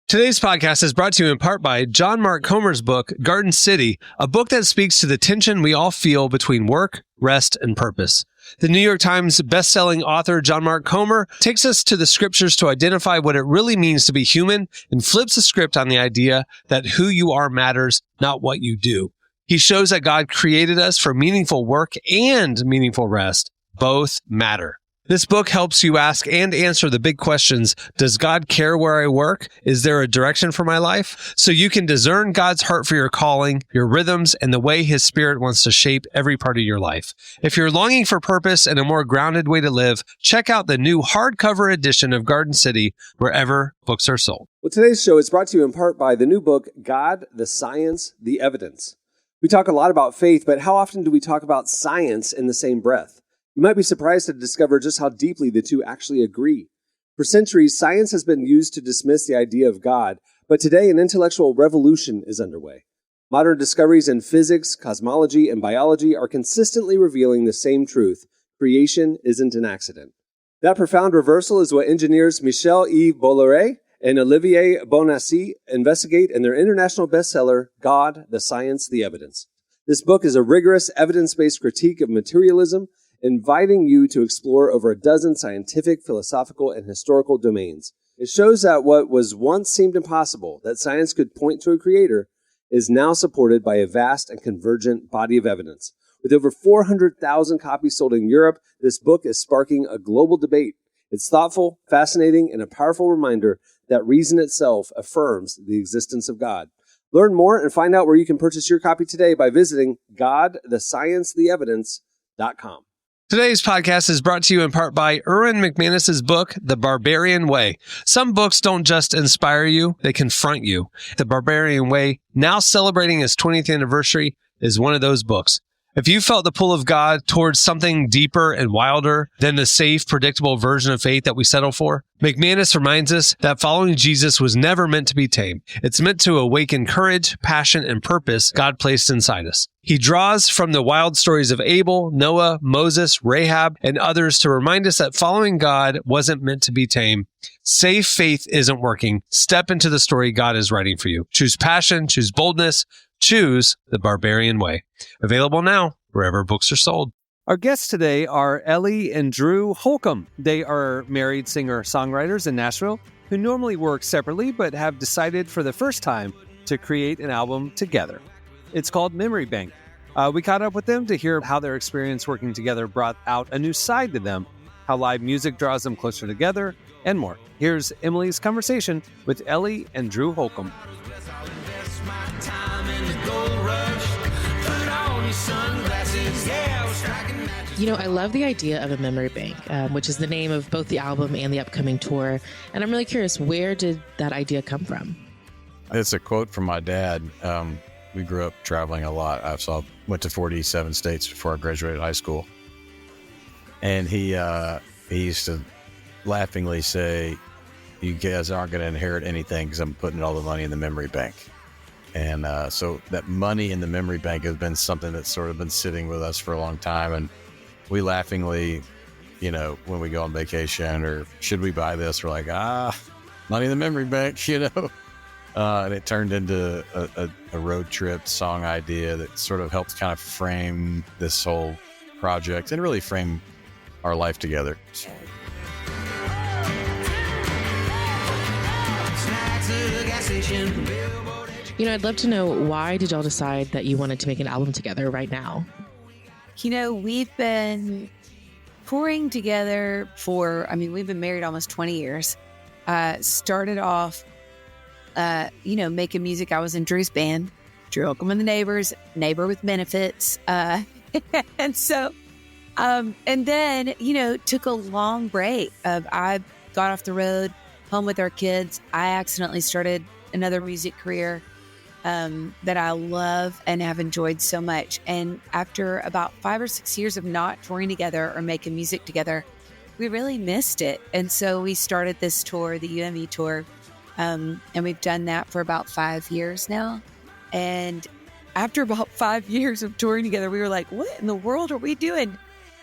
Today's podcast is brought to you in part by John Mark Comer's book, Garden City, a book that speaks to the tension we all feel between work, rest, and purpose. The New York Times bestselling author John Mark Comer takes us to the scriptures to identify what it really means to be human and flips the script on the idea that who you are matters, not what you do. He shows that God created us for meaningful work and meaningful rest. Both matter. This book helps you ask and answer the big questions. Does God care where I work? Is there a direction for my life? So you can discern God's heart for your calling, your rhythms, and the way His Spirit wants to shape every part of your life. If you're longing for purpose and a more grounded way to live, check out the new hardcover edition of Garden City wherever books are sold. Well, today's show is brought to you in part by the new book, God, the Science, the Evidence. We talk a lot about faith, but how often do we talk about science in the same breath? You might be surprised to discover just how deeply the two actually agree. For centuries, science has been used to dismiss the idea of God, but today an intellectual revolution is underway. Modern discoveries in physics, cosmology, and biology are consistently revealing the same truth: creation isn't an accident. That profound reversal is what engineers Michel-Yves Bolloré and Olivier Bonassi investigate in their international bestseller, God, the Science, the Evidence. This book is a rigorous, evidence-based critique of materialism, inviting you to explore over a dozen scientific, philosophical, and historical domains. It shows that what was once seemed impossible, that science could point to a creator, is now supported by a vast and convergent body of evidence. With over 400,000 copies sold in Europe, this book is sparking a global debate. It's thoughtful, fascinating, and a powerful reminder that reason itself affirms the existence of God. Learn more and find out where you can purchase your copy today by visiting godthesciencetheevidence.com. Today's podcast is brought to you in part by Erwin McManus's book, The Barbarian Way. Some books don't just inspire you, they confront you. The Barbarian Way, now celebrating its 20th anniversary, is one of those books. If you felt the pull of God towards something deeper and wilder than the safe, predictable version of faith that we settle for, McManus reminds us that following Jesus was never meant to be tame. It's meant to awaken courage, passion, and purpose God placed inside us. He draws from the wild stories of Abel, Noah, Moses, Rahab, and others to remind us that following God wasn't meant to be tame. Safe faith isn't working. Step into the story God is writing for you. Choose passion, choose boldness, choose the Barbarian Way. Available now wherever books are sold. Our guests today are Ellie and Drew Holcomb. They are married singer-songwriters in Nashville. who normally work separately but have decided for the first time to create an album together. It's called Memory Bank. We caught up with them to hear how their experience working together brought out a new side to them, how live music draws them closer together, and more. Here's Emily's conversation with Ellie and Drew Holcomb. You know, I love the idea of a memory bank, which is the name of both the album and the upcoming tour. And I'm really curious, where did that idea come from? It's a quote from my dad. We grew up traveling a lot. I went to 47 states before I graduated high school. And he used to laughingly say, you guys aren't going to inherit anything because I'm putting all the money in the memory bank. And so that money in the memory bank has been something that's sort of been sitting with us for a long time. And we laughingly, you know, when we go on vacation or should we buy this, we're like, money in the memory bank, you know. And it turned into a road trip song idea that sort of helped kind of frame this whole project and really frame our life together. You know, I'd love to know, why did y'all decide that you wanted to make an album together right now? You know, we've been touring together we've been married almost 20 years. Started off, making music. I was in Drew's band, Drew Holcomb and the Neighbors, Neighbor with Benefits. And then, took a long break. I got off the road, home with our kids. I accidentally started another music career that I love and have enjoyed so much. And after about 5 or 6 years of not touring together or making music together, we really missed it. And so we started this tour, the UME tour, and we've done that for about 5 years now. And after about 5 years of touring together, we were like, what in the world are we doing?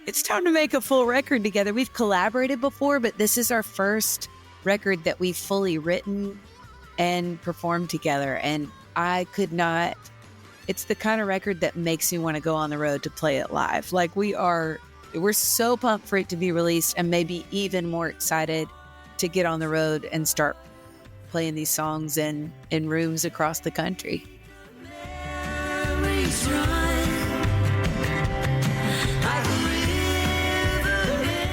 It's time to make a full record together. We've collaborated before, but this is our first record that we've fully written and performed together. And I could not, it's the kind of record that makes me want to go on the road to play it live. Like we're so pumped for it to be released, and maybe even more excited to get on the road and start playing these songs in rooms across the country.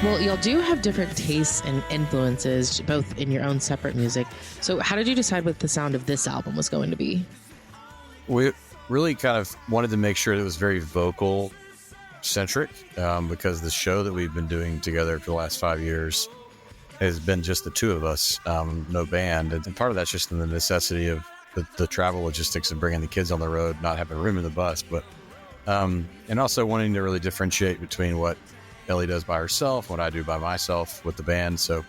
Well, y'all do have different tastes and influences, both in your own separate music. So how did you decide what the sound of this album was going to be? We really kind of wanted to make sure that it was very vocal centric, because the show that we've been doing together for the last 5 years has been just the two of us, no band. And part of that's just in the necessity of the travel logistics of bringing the kids on the road, not having room in the bus, but and also wanting to really differentiate between what Ellie does by herself, what I do by myself with the band. So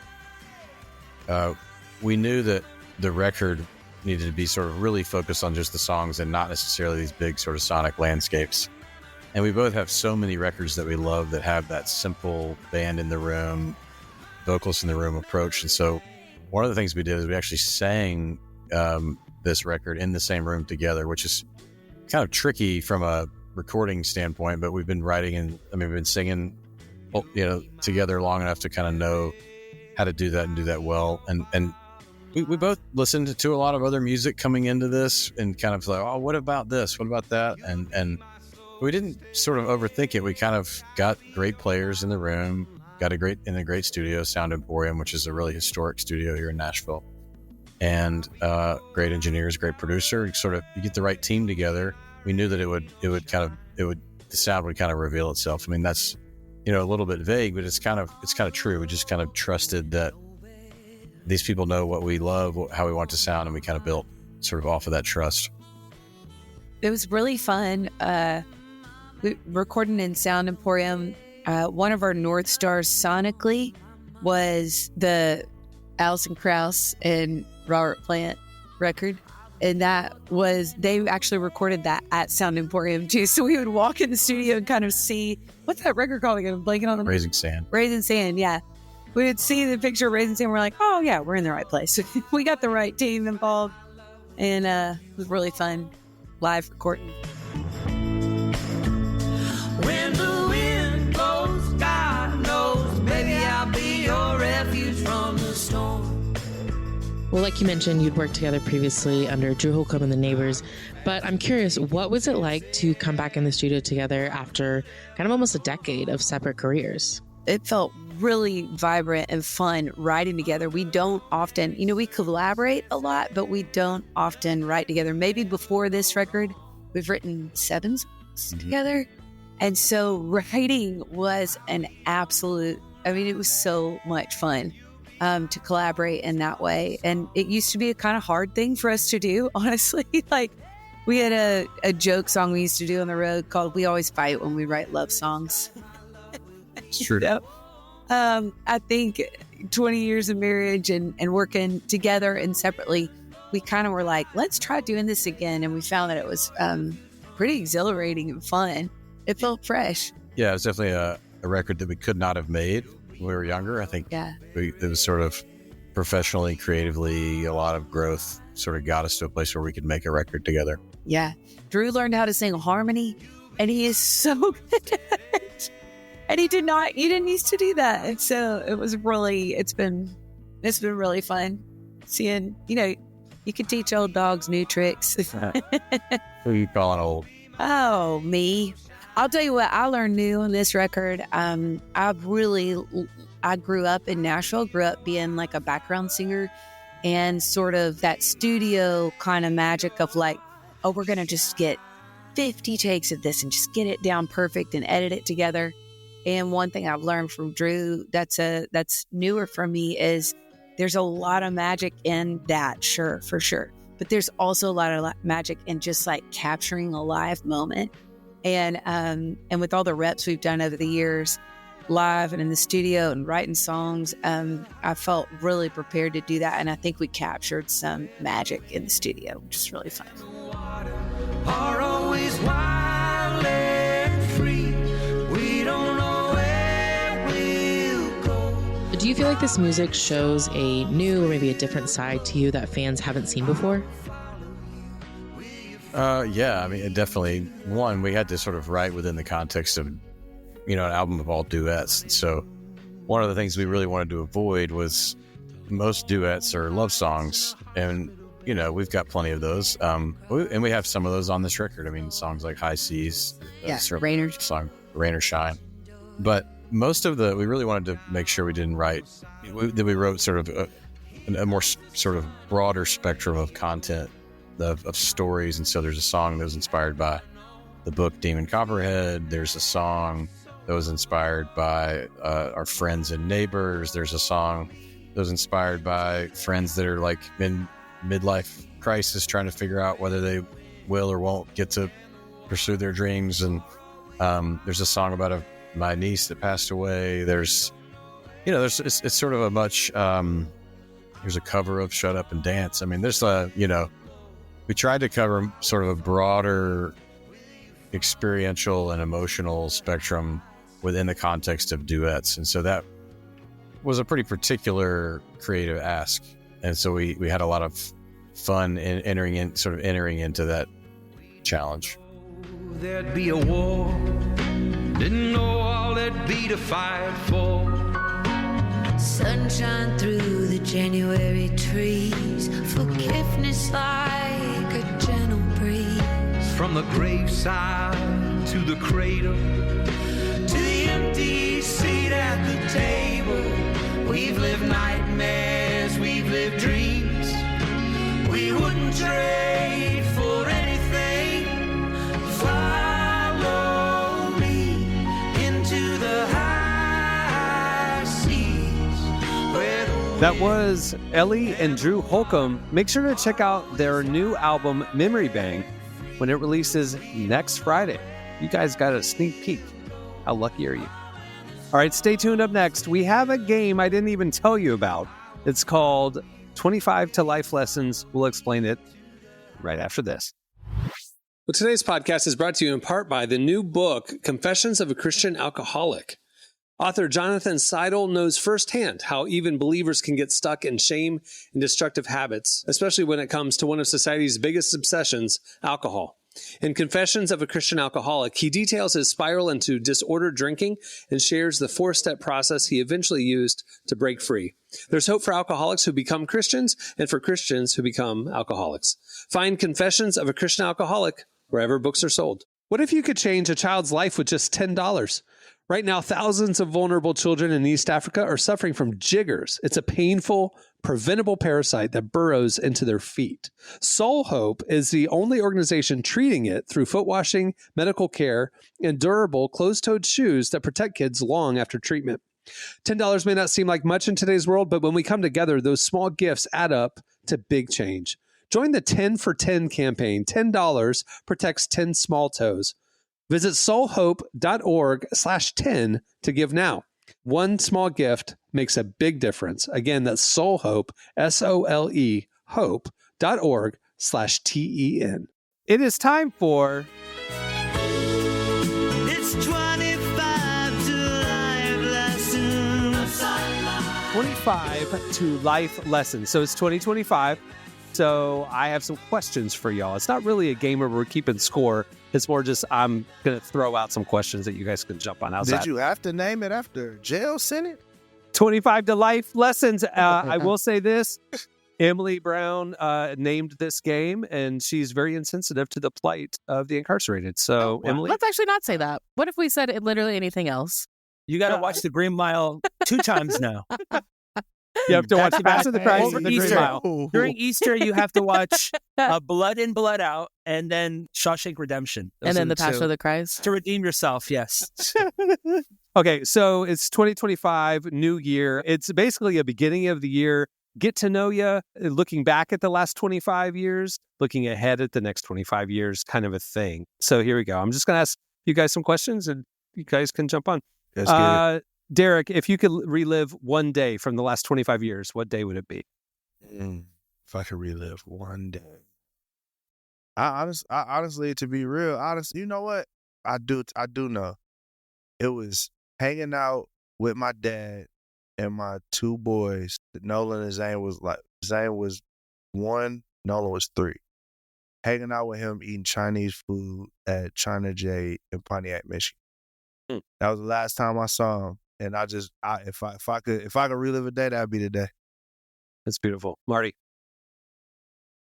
we knew that the record needed to be sort of really focused on just the songs and not necessarily these big sort of sonic landscapes. And we both have so many records that we love that have that simple band in the room, vocals in the room approach. And so one of the things we did is we actually sang this record in the same room together, which is kind of tricky from a recording standpoint, but we've been writing and we've been singing, together long enough to kind of know how to do that and do that well. And we both listened to a lot of other music coming into this and kind of like, oh, what about this? What about that? And we didn't sort of overthink it. We kind of got great players in the room, got a great studio, Sound Emporium, which is a really historic studio here in Nashville, and great engineers, great producer. You get the right team together. We knew that the sound would kind of reveal itself. I mean, that's, a little bit vague, but it's kind of true. We just kind of trusted that these people know what we love, how we want to sound, and we kind of built sort of off of that trust. It was really fun. We recording in Sound Emporium. One of our North Stars sonically was the Alison Krauss and Robert Plant record. And they actually recorded that at Sound Emporium too. So we would walk in the studio and kind of see, what's that record called again? I'm blanking on the Raising Sand. Raising Sand, yeah. We would see the picture of Raising Sand. We're like, oh yeah, we're in the right place. We got the right team involved. And it was really fun live recording. When the wind blows, God knows, baby, I'll be your refuge from the storm. Well, like you mentioned, you'd worked together previously under Drew Holcomb and the Neighbors, but I'm curious, what was it like to come back in the studio together after kind of almost a decade of separate careers? It felt really vibrant and fun writing together. We don't often, we collaborate a lot, but we don't often write together. Maybe before this record, we've written 7 songs together. And so writing was an absolute, it was so much fun. To collaborate in that way. And it used to be a kind of hard thing for us to do, honestly. Like, we had a joke song we used to do on the road called We Always Fight When We Write Love Songs. It's true. So, I think 20 years of marriage and working together and separately, we kind of were like, let's try doing this again. And we found that it was pretty exhilarating and fun. It felt fresh. Yeah, it was definitely a record that we could not have made when we were younger. I think it was sort of professionally, creatively, a lot of growth sort of got us to a place where we could make a record together. Yeah. Drew learned how to sing harmony, and he is so good at it. And he didn't used to do that. And so it was really, it's been really fun seeing, you can teach old dogs new tricks. Who are you calling old? Oh, me. I'll tell you what, I learned new on this record. I grew up in Nashville, grew up being like a background singer, and sort of that studio kind of magic of like, oh, we're going to just get 50 takes of this and just get it down perfect and edit it together. And one thing I've learned from Drew that's newer for me is there's a lot of magic in that, sure, for sure. But there's also a lot of magic in just like capturing a live moment. And with all the reps we've done over the years, live and in the studio and writing songs, I felt really prepared to do that. And I think we captured some magic in the studio, which is really fun. Are always wild and free. We don't know where we'll go. Do you feel like this music shows a new or maybe a different side to you that fans haven't seen before? Yeah, it definitely, one, we had to sort of write within the context of, an album of all duets. And so one of the things we really wanted to avoid was most duets are love songs. And, we've got plenty of those. And we have some of those on this record. Songs like High Seas. Rain or Shine. But most of we really wanted to make sure we didn't write, that we wrote sort of a more sort of broader spectrum of content of stories. And so there's a song that was inspired by the book Demon Copperhead. There's a song that was inspired by our friends and neighbors. There's a song that was inspired by friends that are like in midlife crisis trying to figure out whether they will or won't get to pursue their dreams. And there's a song about my niece that passed away. There's it's sort of a much there's a cover of Shut Up and Dance. There's we tried to cover sort of a broader experiential and emotional spectrum within the context of duets. And so that was a pretty particular creative ask. And so we had a lot of fun in entering into that challenge. There'd be a war, didn't know all there'd be to fight for. Sunshine through the January trees, forgiveness like a gentle breeze. From the graveside to the cradle, to the empty seat at the table. We've lived nightmares, we've lived dreams. We wouldn't trade for anything. Follow me into the high seas where the That was Ellie and Drew Holcomb. Make sure to check out their new album, Memory Bank, when it releases next Friday. You guys got a sneak peek. How lucky are you? All right, stay tuned. Up next, we have a game I didn't even tell you about. It's called 25 to Life Lessons. We'll explain it right after this. Well, today's podcast is brought to you in part by the new book, Confessions of a Christian Alcoholic. Author Jonathan Seidel knows firsthand how even believers can get stuck in shame and destructive habits, especially when it comes to one of society's biggest obsessions, alcohol. In Confessions of a Christian Alcoholic, he details his spiral into disordered drinking and shares the 4-step process he eventually used to break free. There's hope for alcoholics who become Christians and for Christians who become alcoholics. Find Confessions of a Christian Alcoholic wherever books are sold. What if you could change a child's life with just $10? Right now, thousands of vulnerable children in East Africa are suffering from jiggers. It's a painful, preventable parasite that burrows into their feet. Soul Hope is the only organization treating it through foot washing, medical care, and durable closed-toed shoes that protect kids long after treatment. $10 may not seem like much in today's world, but when we come together, those small gifts add up to big change. Join the 10 for 10 campaign. $10 protects 10 small toes. Visit soulhope.org/10 to give now. One small gift makes a big difference. Again, that's Soulhope, SOLE, hope.org/TEN. It is time for... It's 25 to life lessons. 25 to life lessons. So it's 2025. So I have some questions for y'all. It's not really a game where we're keeping score. It's more just I'm going to throw out some questions that you guys can jump on. How's that? Did you have to name it after jail sentence? 25 to life lessons. I will say this. Emily Brown named this game, and she's very insensitive to the plight of the incarcerated. So, Emily. Let's actually not say that. What if we said literally anything else? You got to watch The Green Mile 2 times now. You have to watch Passion of the Christ and The Green Mile. During Easter, you have to watch Blood In, Blood Out, and then Shawshank Redemption. And then The Passion of the Christ. To redeem yourself, yes. Okay, so it's 2025, new year. It's basically a beginning of the year. Get to know you, looking back at the last 25 years, looking ahead at the next 25 years, kind of a thing. So here we go. I'm just going to ask you guys some questions, and you guys can jump on. Let's get it. Derek, if you could relive one day from the last 25 years, what day would it be? If I could relive one day. I honestly, to be real honest, you know what? I do know. It was hanging out with my dad and my 2 boys. Nolan and Zane was 1, Nolan was 3. Hanging out with him, eating Chinese food at China J in Pontiac, Michigan. That was the last time I saw him. And if I could relive a day, that'd be the day. That's beautiful. Marty.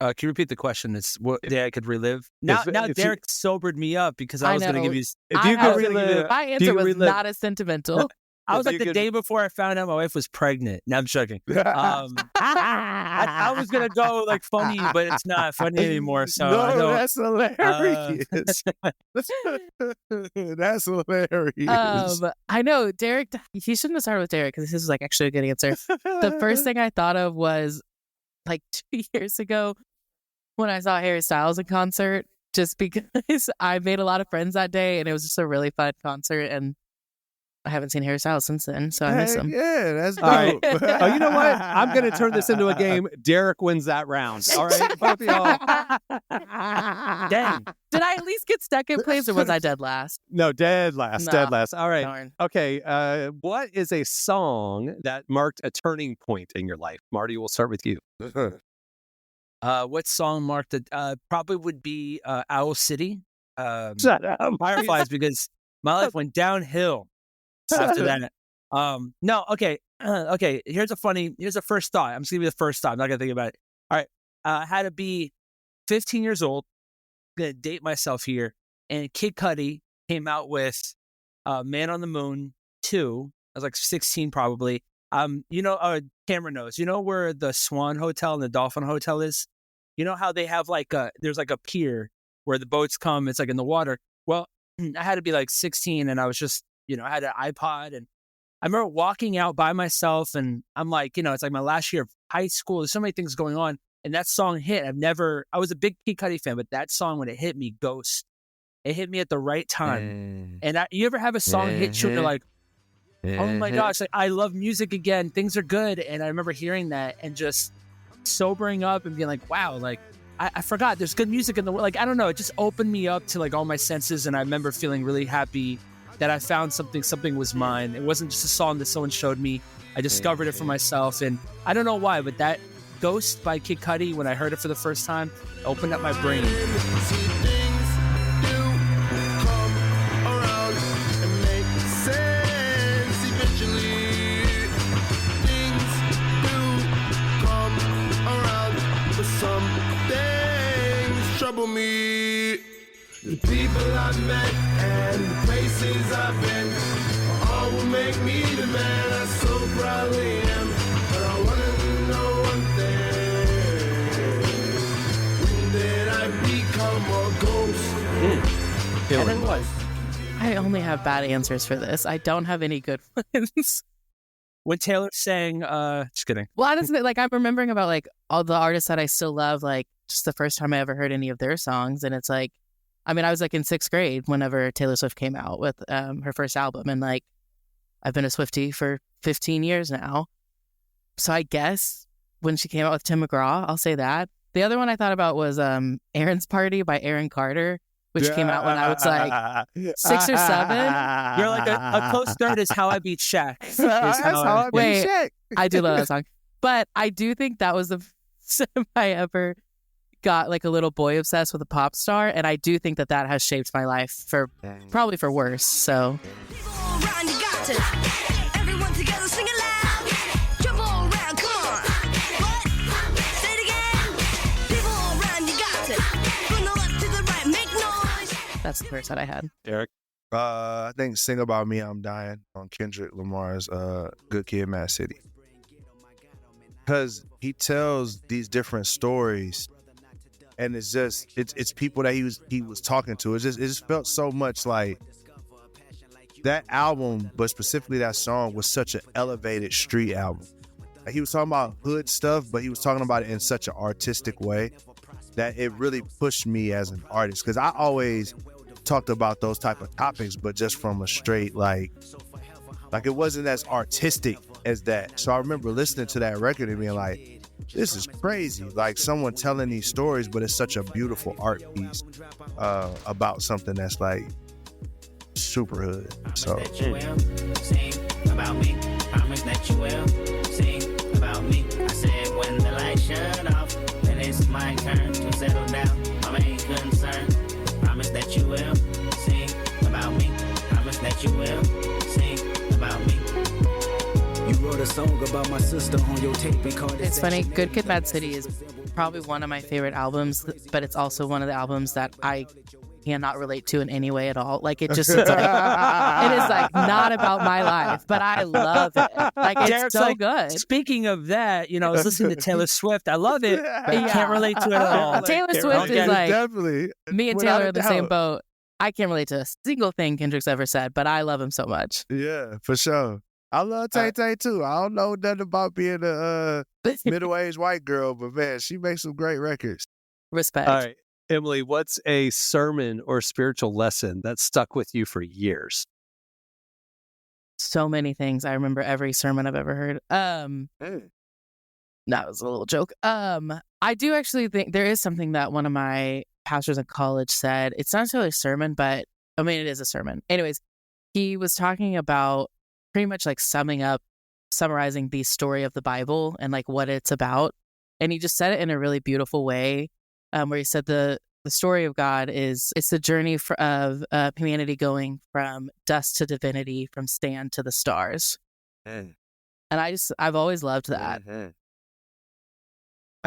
Can you repeat the question? It's what day I could relive? Now Derek sobered me up because I was going to give you... My answer was not as sentimental. I was like the day before I found out my wife was pregnant. Now I'm joking. I was going to go like funny, but it's not funny anymore. So no, that's hilarious. That's hilarious. I know, Derek, he shouldn't have started with Derek because this is like actually a good answer. The first thing I thought of was like 2 years ago when I saw Harry Styles in concert, just because I made a lot of friends that day and it was just a really fun concert, and I haven't seen Harry Styles since then, so I miss him. Yeah, that's dope. All right. Oh, you know what? I'm going to turn this into a game. Derek wins that round. All right, both of y'all. Dang. Did I at least get second place, or was I dead last? No, dead last. No. Dead last. All right. Darn. Okay. What is a song that marked a turning point in your life? Marty, we'll start with you. What song marked it? Probably would be Owl City. Shut up. Fireflies, because my life went downhill after that. No, okay. Okay, here's a first thought. I'm just gonna give you the first thought. I'm not gonna think about it. All right. I had to be 15 years old. I'm gonna date myself here. And Kid Cudi came out with Man on the Moon 2. I was like 16 probably. Cameron knows. You know where the Swan Hotel and the Dolphin Hotel is? You know how they have there's like a pier where the boats come, it's like in the water. Well, I had to be like 16 and I was just, I had an iPod, and I remember walking out by myself, and I'm like, it's like my last year of high school. There's so many things going on, and that song hit. I was a big Kid Cudi fan, but that song, when it hit me, Ghost, it hit me at the right time. And you ever have a song hit you and you're like, oh my gosh, like, I love music again. Things are good. And I remember hearing that and just sobering up and being like, wow, like I forgot there's good music in the world. Like, I don't know. It just opened me up to like all my senses. And I remember feeling really happy that I found something was mine. It wasn't just a song that someone showed me. I discovered it for myself. And I don't know why, but that Ghost by Kid Cudi, when I heard it for the first time, opened up my brain. trouble me. The people I met and the places I've been all will make me the man I so proudly am. But I wanna know one thing. When did I become a ghost? And then what? I only have bad answers for this. I don't have any good ones. When Taylor sang, just kidding. Well, honestly, like I'm remembering about like all the artists that I still love, like just the first time I ever heard any of their songs. And it's like, I mean, I was like in 6th grade whenever Taylor Swift came out with her first album. And like, I've been a Swiftie for 15 years now. So I guess when she came out with Tim McGraw, I'll say that. The other one I thought about was Aaron's Party by Aaron Carter, which came out when I was like 6 or 7. You're like a close third is How I Beat Shaq. That's how I beat Shaq. I do love that song. But I do think that was the first time I ever got like a little boy obsessed with a pop star. And I do think that that has shaped my life for probably for worse. So. Everyone together sing it loud. Jump all around, come on. What? Say it again. People all around, you got to. From the left to the right, make noise. That's the verse that I had. Derek? I think "Sing About Me, I'm Dying" on Kendrick Lamar's "Good Kid, Mad City," because he tells these different stories, and it's just it's people that he was talking to. It just felt so much like that album, but specifically that song was such an elevated street album. Like he was talking about hood stuff, but he was talking about it in such an artistic way that it really pushed me as an artist, because I always talked about those type of topics, but just from a straight like it wasn't as artistic as that. So I remember listening to that record and being like, this is crazy, like someone telling these stories, but it's such a beautiful art piece about something that's like super hood. So Sing about me, promise that you will sing about me. I said when the lights shut off, then it's my turn to settle down. My main concern, promise that you will sing about me. Promise that you will sing about me. You wrote a song about my sister on your tape and called it. It's funny. Good Kid, Mad City is probably one of my favorite albums, but it's also one of the albums that I cannot relate to in any way at all. Like it just it's like, it is like not about my life, but I love it. Like it's Derek's so like, good. Speaking of that, I was listening to Taylor Swift. I love it, but I can't relate to it at all. Taylor Swift is like definitely me and without Taylor a are in the same doubt. boat. I can't relate to a single thing Kendrick's ever said, but I love him so much. Yeah, for sure. I love Tay Tay too. I don't know nothing about being a middle-aged white girl, but man, she makes some great records. Respect. All right. Emily, what's a sermon or spiritual lesson that stuck with you for years? So many things. I remember every sermon I've ever heard. That was a little joke. I do actually think there is something that one of my pastors in college said. It's not necessarily a sermon, but I mean, it is a sermon. Anyways, he was talking about pretty much like summarizing the story of the Bible and like what it's about. And he just said it in a really beautiful way, where he said the story of God it's the journey of humanity going from dust to divinity, from stand to the stars. And I've always loved that. I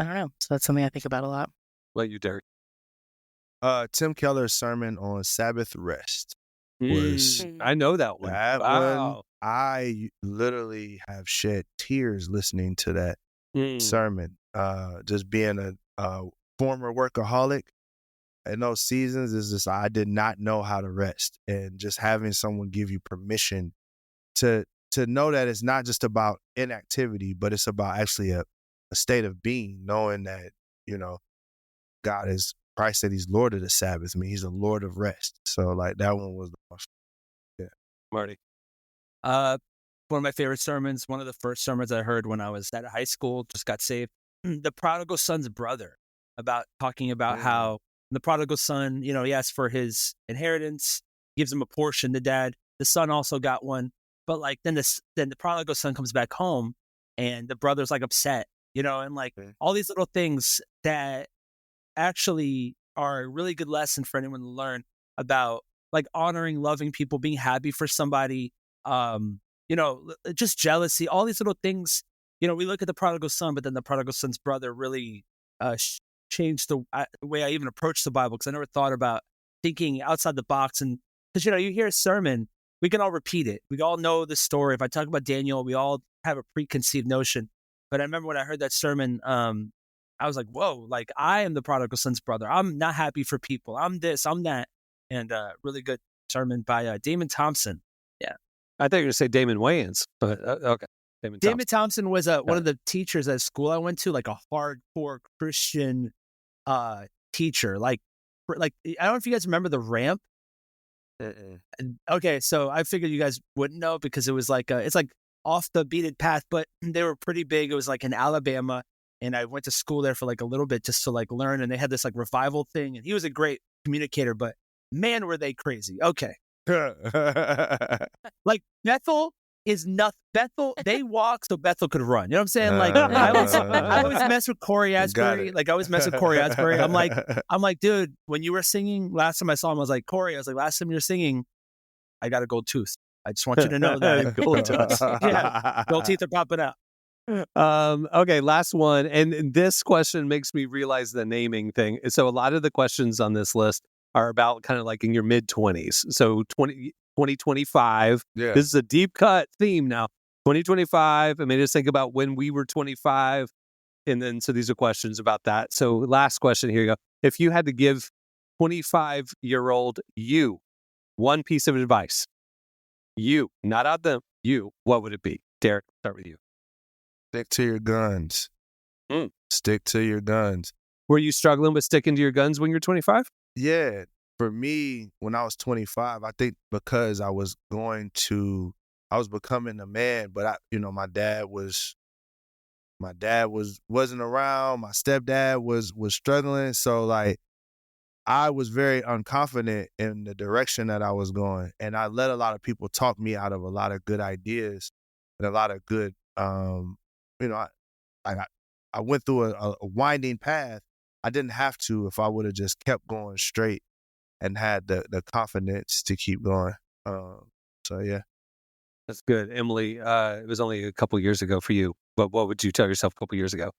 don't know. So that's something I think about a lot. What about you, Derek? Tim Keller's sermon on Sabbath rest was I know that one. that Wow. one. I literally have shed tears listening to that sermon. Just being a former workaholic in those seasons is just I did not know how to rest, and just having someone give you permission to know that it's not just about inactivity, but it's about actually a state of being, knowing that God is Christ said He's Lord of the Sabbath. I mean, He's a Lord of rest. So like that one was the most. Yeah, Marty. One of my favorite sermons, one of the first sermons I heard when I was at high school, just got saved. The prodigal son's brother, talking about how the prodigal son, he asks for his inheritance, gives him a portion, the dad. The son also got one. But like then the prodigal son comes back home and the brother's like upset, and like all these little things that actually are a really good lesson for anyone to learn about like honoring, loving people, being happy for somebody, just jealousy, all these little things. We look at the prodigal son, but then the prodigal son's brother really changed the way I even approached the Bible, because I never thought about thinking outside the box. And because, you hear a sermon, we can all repeat it. We all know the story. If I talk about Daniel, we all have a preconceived notion. But I remember when I heard that sermon, I was like, whoa, like I am the prodigal son's brother. I'm not happy for people. I'm this, I'm that. And really good sermon by Damon Thompson. Yeah. I thought you were going to say Damon Wayans, but okay. Damon Thompson was one of the teachers at school I went to, like a hardcore Christian teacher. Like I don't know if you guys remember The Ramp. Okay, so I figured you guys wouldn't know, because it was like it's like off the beaten path, but they were pretty big. It was like in Alabama, and I went to school there for like a little bit just to like learn. And they had this like revival thing, and he was a great communicator, but man, were they crazy. Okay. Like Bethel is nothing. Bethel, they walk so Bethel could run. You know what I'm saying? Like I always mess with Corey Asbury. Like I always mess with Corey Asbury. I'm like, dude, when you were singing last time I saw him, I was like, Corey, last time you were singing, I got a gold tooth. I just want you to know that. Gold tooth. Yeah, gold teeth are popping out. Okay, last one. And this question makes me realize the naming thing. So a lot of the questions on this list are about kind of like in your mid-20s. So 2025. Yeah. This is a deep cut theme now. 2025. I made us think about when we were 25. And then, so these are questions about that. So last question, here you go. If you had to give 25-year-old you one piece of advice, you, not out them, you, what would it be? Derek, start with you. Stick to your guns. Stick to your guns. Were you struggling with sticking to your guns when you're 25? Yeah. For me, when I was 25, I think because I was becoming a man, but my dad wasn't around. My stepdad was struggling. So like, I was very unconfident in the direction that I was going. And I let a lot of people talk me out of a lot of good ideas and a lot of good, I went through a winding path. I didn't have to if I would have just kept going straight and had the confidence to keep going. So, yeah. That's good. Emily, it was only a couple years ago for you, but what would you tell yourself a couple years ago?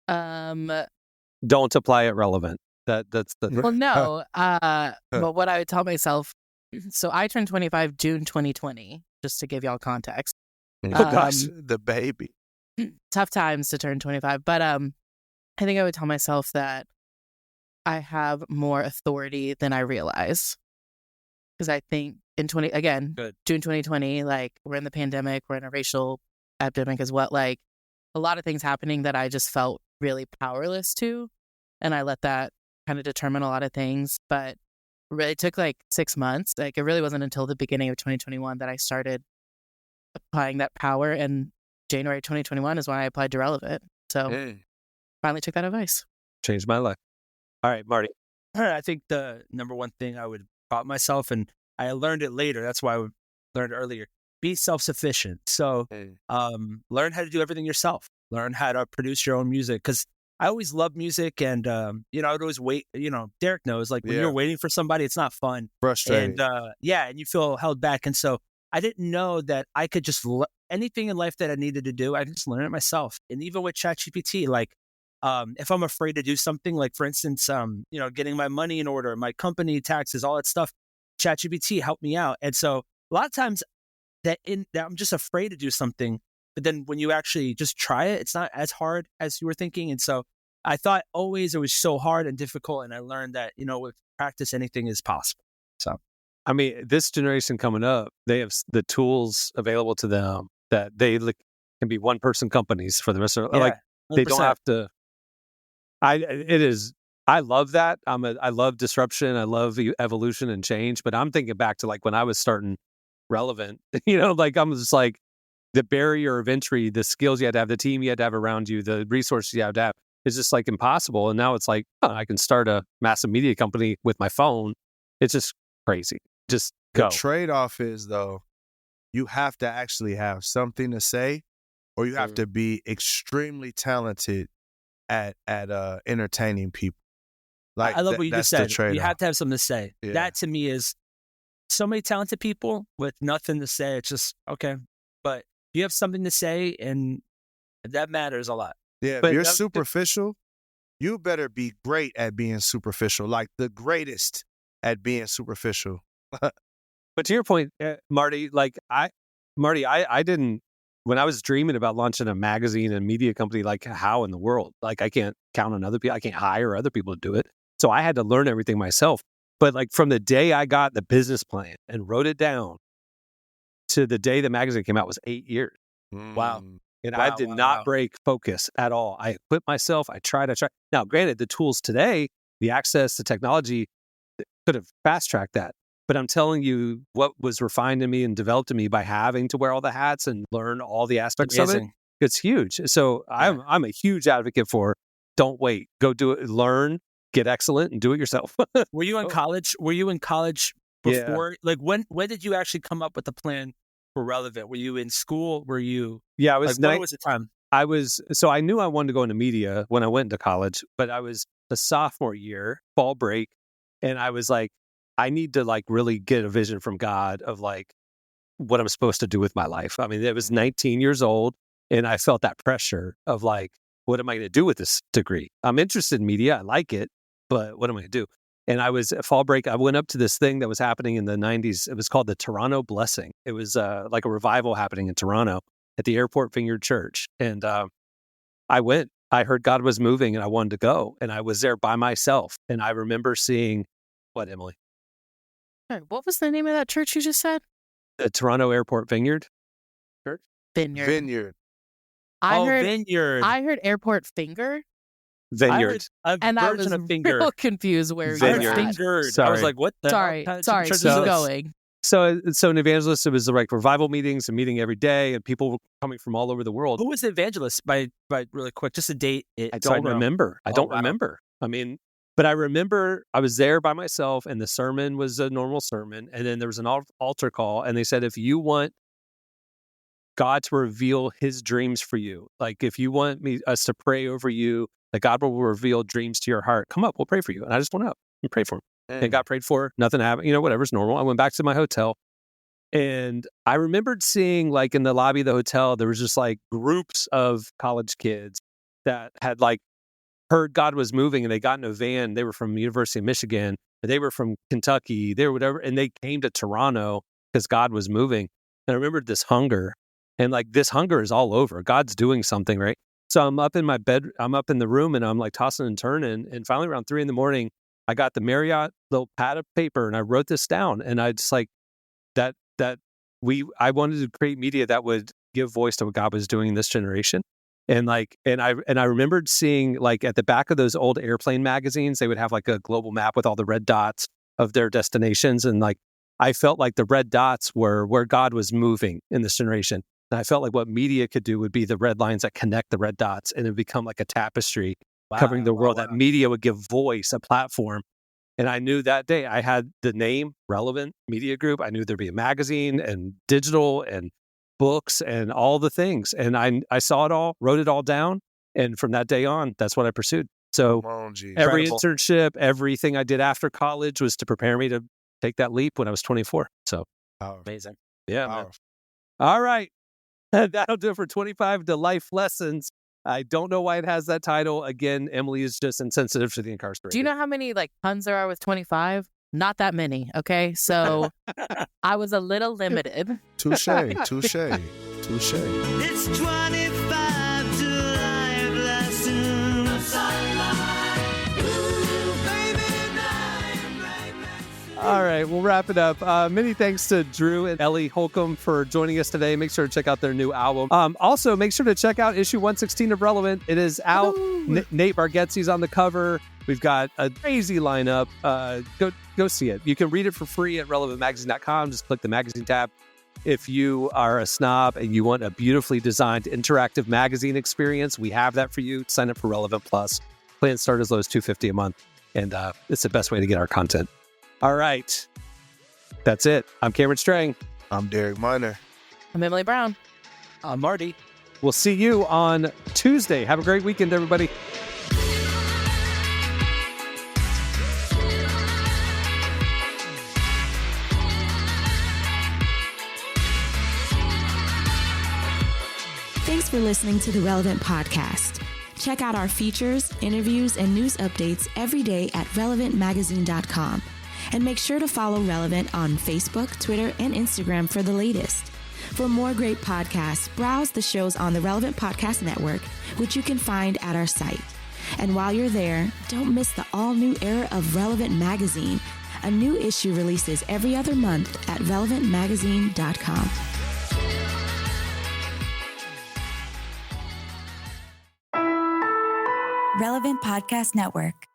Don't apply it relevant. That's the... Well, no. But what I would tell myself, so I turned 25 June 2020, just to give y'all context. Oh, gosh, the baby. Tough times to turn 25. But I think I would tell myself that I have more authority than I realize. Because I think June 2020, like we're in the pandemic, we're in a racial epidemic as well. Like a lot of things happening that I just felt really powerless to. And I let that kind of determine a lot of things. But it took like 6 months. Like it really wasn't until the beginning of 2021 that I started applying that power. And January 2021 is when I applied to Relevant. So finally took that advice. Changed my life. All right, Marty. I think the number one thing I would taught myself, and I learned it later. That's why I learned it earlier. Be self-sufficient. So learn how to do everything yourself. Learn how to produce your own music. Because I always loved music, and I would always wait. Derek knows, like when you're waiting for somebody, it's not fun. Frustrating. And and you feel held back. And so I didn't know that I could just anything in life that I needed to do, I could just learn it myself. And even with ChatGPT, like if I'm afraid to do something, like for instance, getting my money in order, my company taxes, all that stuff, ChatGPT helped me out. And so a lot of times that I'm just afraid to do something. But then when you actually just try it, it's not as hard as you were thinking. And so I thought always it was so hard and difficult. And I learned that, with practice, anything is possible. So, I mean, this generation coming up, they have the tools available to them that they can be one person companies for the rest of their life. Like 100%. They don't have to. I love that. I love disruption. I love evolution and change. But I'm thinking back to like when I was starting Relevant, like I'm just like, the barrier of entry, the skills you had to have, the team you had to have around you, the resources you had to have, is just like impossible. And now it's like, I can start a massive media company with my phone. It's just crazy. Just go. The trade-off is, though, you have to actually have something to say, or you have to be extremely talented at entertaining people. Like I love what you just said. You have to have something to say. Yeah. That to me is so many talented people with nothing to say. It's just, okay. But you have something to say, and that matters a lot. Yeah, but if you're superficial, you better be great at being superficial, like the greatest at being superficial. But to your point, Marty, like I didn't, when I was dreaming about launching a magazine and media company, like how in the world, like I can't count on other people. I can't hire other people to do it. So I had to learn everything myself. But like from the day I got the business plan and wrote it down to the day the magazine came out was 8 years. Wow. And I did not break focus at all. I equipped myself. I tried. Now, granted, the tools today, the access to technology could have fast-tracked that. But I'm telling you what was refined in me and developed in me by having to wear all the hats and learn all the aspects of it. It's huge. So I'm a huge advocate for don't wait. Go do it. Learn, get excellent, and do it yourself. Were you in college? Were you in college before? Like when did you actually come up with the plan for Relevant? Were you in school? Were you? Yeah, I was. What was the time? So I knew I wanted to go into media when I went into college, but I was a sophomore year, fall break, and I was like, I need to like really get a vision from God of like what I'm supposed to do with my life. I mean, it was 19 years old and I felt that pressure of like, what am I going to do with this degree? I'm interested in media. I like it, but what am I going to do? And I was at fall break. I went up to this thing that was happening in the 90s. It was called the Toronto Blessing. It was like a revival happening in Toronto at the Airport Vineyard Church. And I went. I heard God was moving and I wanted to go. And I was there by myself. And I remember seeing, what, Emily? What was the name of that church you just said? The Toronto Airport Vineyard Church? Vineyard. I heard Vineyard. I heard Airport Finger. Vineyard. And I was real confused where Vineyard. you were. Fingered. Sorry. I was like, what the Sorry, hell? sorry. Church Keep is this? going. So an evangelist, it was like revival meetings and meeting every day, and people were coming from all over the world. Who was the evangelist? By really quick, just a date. I don't remember. I don't remember. I mean, but I remember I was there by myself, and the sermon was a normal sermon, and then there was an altar call, and they said, if you want God to reveal His dreams for you, like if you want us to pray over you, that God will reveal dreams to your heart, come up, we'll pray for you. And I just went up and prayed for him. And got prayed for, nothing happened, whatever's normal. I went back to my hotel, and I remembered seeing like in the lobby of the hotel, there was just like groups of college kids that had like heard God was moving, and they got in a van. They were from the University of Michigan, they were from Kentucky, they were whatever, and they came to Toronto because God was moving. And I remembered this hunger, and like this hunger is all over. God's doing something, right? So I'm up in my bed, I'm up in the room, and I'm like tossing and turning, and finally around 3 a.m, I got the Marriott little pad of paper, and I wrote this down, and I just like I wanted to create media that would give voice to what God was doing in this generation. And I remembered seeing like at the back of those old airplane magazines, they would have like a global map with all the red dots of their destinations. And like, I felt like the red dots were where God was moving in this generation. And I felt like what media could do would be the red lines that connect the red dots, and it would become like a tapestry covering the world. That media would give voice, a platform. And I knew that day I had the name Relevant Media Group. I knew there'd be a magazine and digital and books and all the things. And I saw it all, wrote it all down. And from that day on, that's what I pursued. So every internship, everything I did after college was to prepare me to take that leap when I was 24. So amazing. Yeah. Man. All right. That'll do it for 25 to Life Lessons. I don't know why it has that title. Again, Emily is just insensitive to the incarcerated. Do you know how many like puns there are with 25? Not that many. Okay. So I was a little limited. Touche. It's 25 to Life Lessons. All right, we'll wrap it up. Many thanks to Drew and Ellie Holcomb for joining us today. Make sure to check out their new album. Also, make sure to check out issue 116 of Relevant. It is out. Nate Bargatze's on the cover. We've got a crazy lineup. Go see it. You can read it for free at relevantmagazine.com. Just click the magazine tab. If you are a snob and you want a beautifully designed interactive magazine experience, we have that for you. Sign up for Relevant Plus. Plans start as low as $250 a month, and it's the best way to get our content. All right. That's it. I'm Cameron Strang. I'm Derek Miner. I'm Emily Brown. I'm Marty. We'll see you on Tuesday. Have a great weekend, everybody. Thanks for listening to the Relevant Podcast. Check out our features, interviews, and news updates every day at relevantmagazine.com. And make sure to follow Relevant on Facebook, Twitter, and Instagram for the latest. For more great podcasts, browse the shows on the Relevant Podcast Network, which you can find at our site. And while you're there, don't miss the all-new era of Relevant Magazine. A new issue releases every other month at relevantmagazine.com. Relevant Podcast Network.